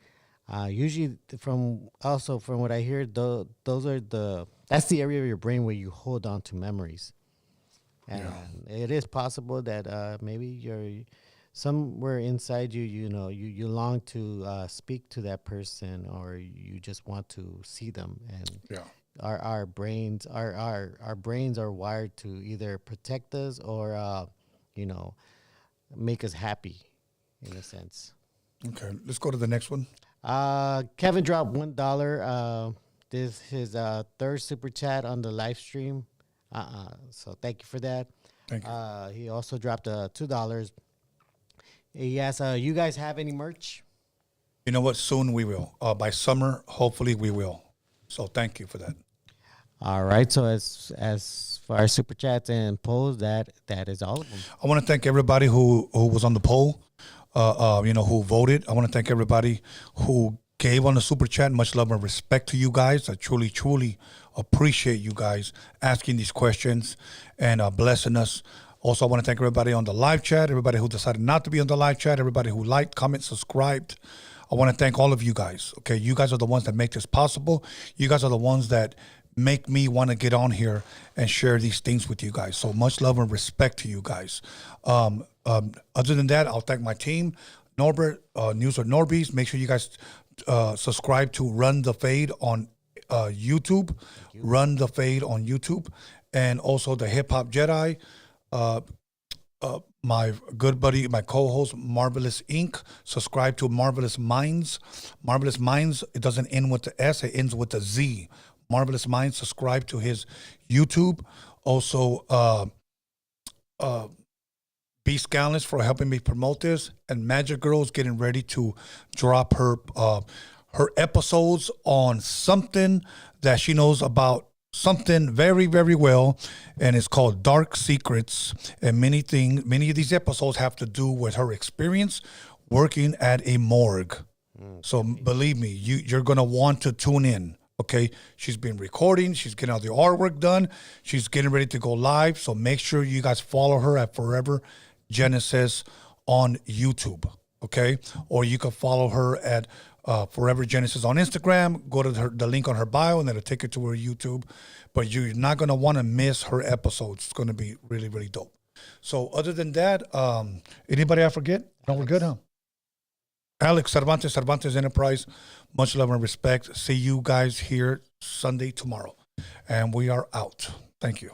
Usually, from what I hear, that's the area of your brain where you hold on to memories. And it is possible that maybe you're somewhere inside you you long to speak to that person, or you just want to see them. And our brains are wired to either protect us or make us happy in a sense. Okay, let's go to the next one. Kevin dropped $1. This is his third super chat on the live stream. So thank you for that. Thank you. He also dropped $2. He asked, "You guys have any merch?" You know what? Soon we will. By summer, hopefully we will. So thank you for that. All right. So as far as super chats and polls, that is all of them. I want to thank everybody who was on the poll. Who voted. I want to thank everybody who gave on the super chat. Much love and respect to you guys. I truly, truly appreciate you guys asking these questions and blessing us. Also, I want to thank everybody on the live chat, everybody who decided not to be on the live chat, everybody who liked, comment, subscribed. I want to thank all of you guys. Okay, you guys are the ones that make this possible. You guys are the ones that make me want to get on here and share these things with you guys. So much love and respect to you guys. Other than that, I'll thank my team, Norbert, News with NORBEEZ. Make sure you guys subscribe to Run the Fade on YouTube. Run the Fade on YouTube. And also the Hip Hop Jedi. My good buddy, my co-host, Marvelous Inc. Subscribe to Marvelous Minds. Marvelous Minds, it doesn't end with the S, it ends with the Z. Marvelous Minds, subscribe to his YouTube. Also, B Scandalous for helping me promote this, and Magic Girl is getting ready to drop her episodes on something that she knows about, something very, very well, and it's called Dark Secrets. And many of these episodes have to do with her experience working at a morgue. So believe me, you're gonna want to tune in. Okay, she's been recording. She's getting all the artwork done. She's getting ready to go live. So make sure you guys follow her at Forever Genesis on YouTube. Okay, or you can follow her at Forever Genesis on Instagram. Go to the link on her bio, and it'll take you to her YouTube. But you're not gonna want to miss her episodes. It's gonna be really, really dope. So other than that, anybody I forget? No, we're good, huh? Alex Cervantes Enterprise, much love and respect. See you guys here Sunday tomorrow. And we are out. Thank you.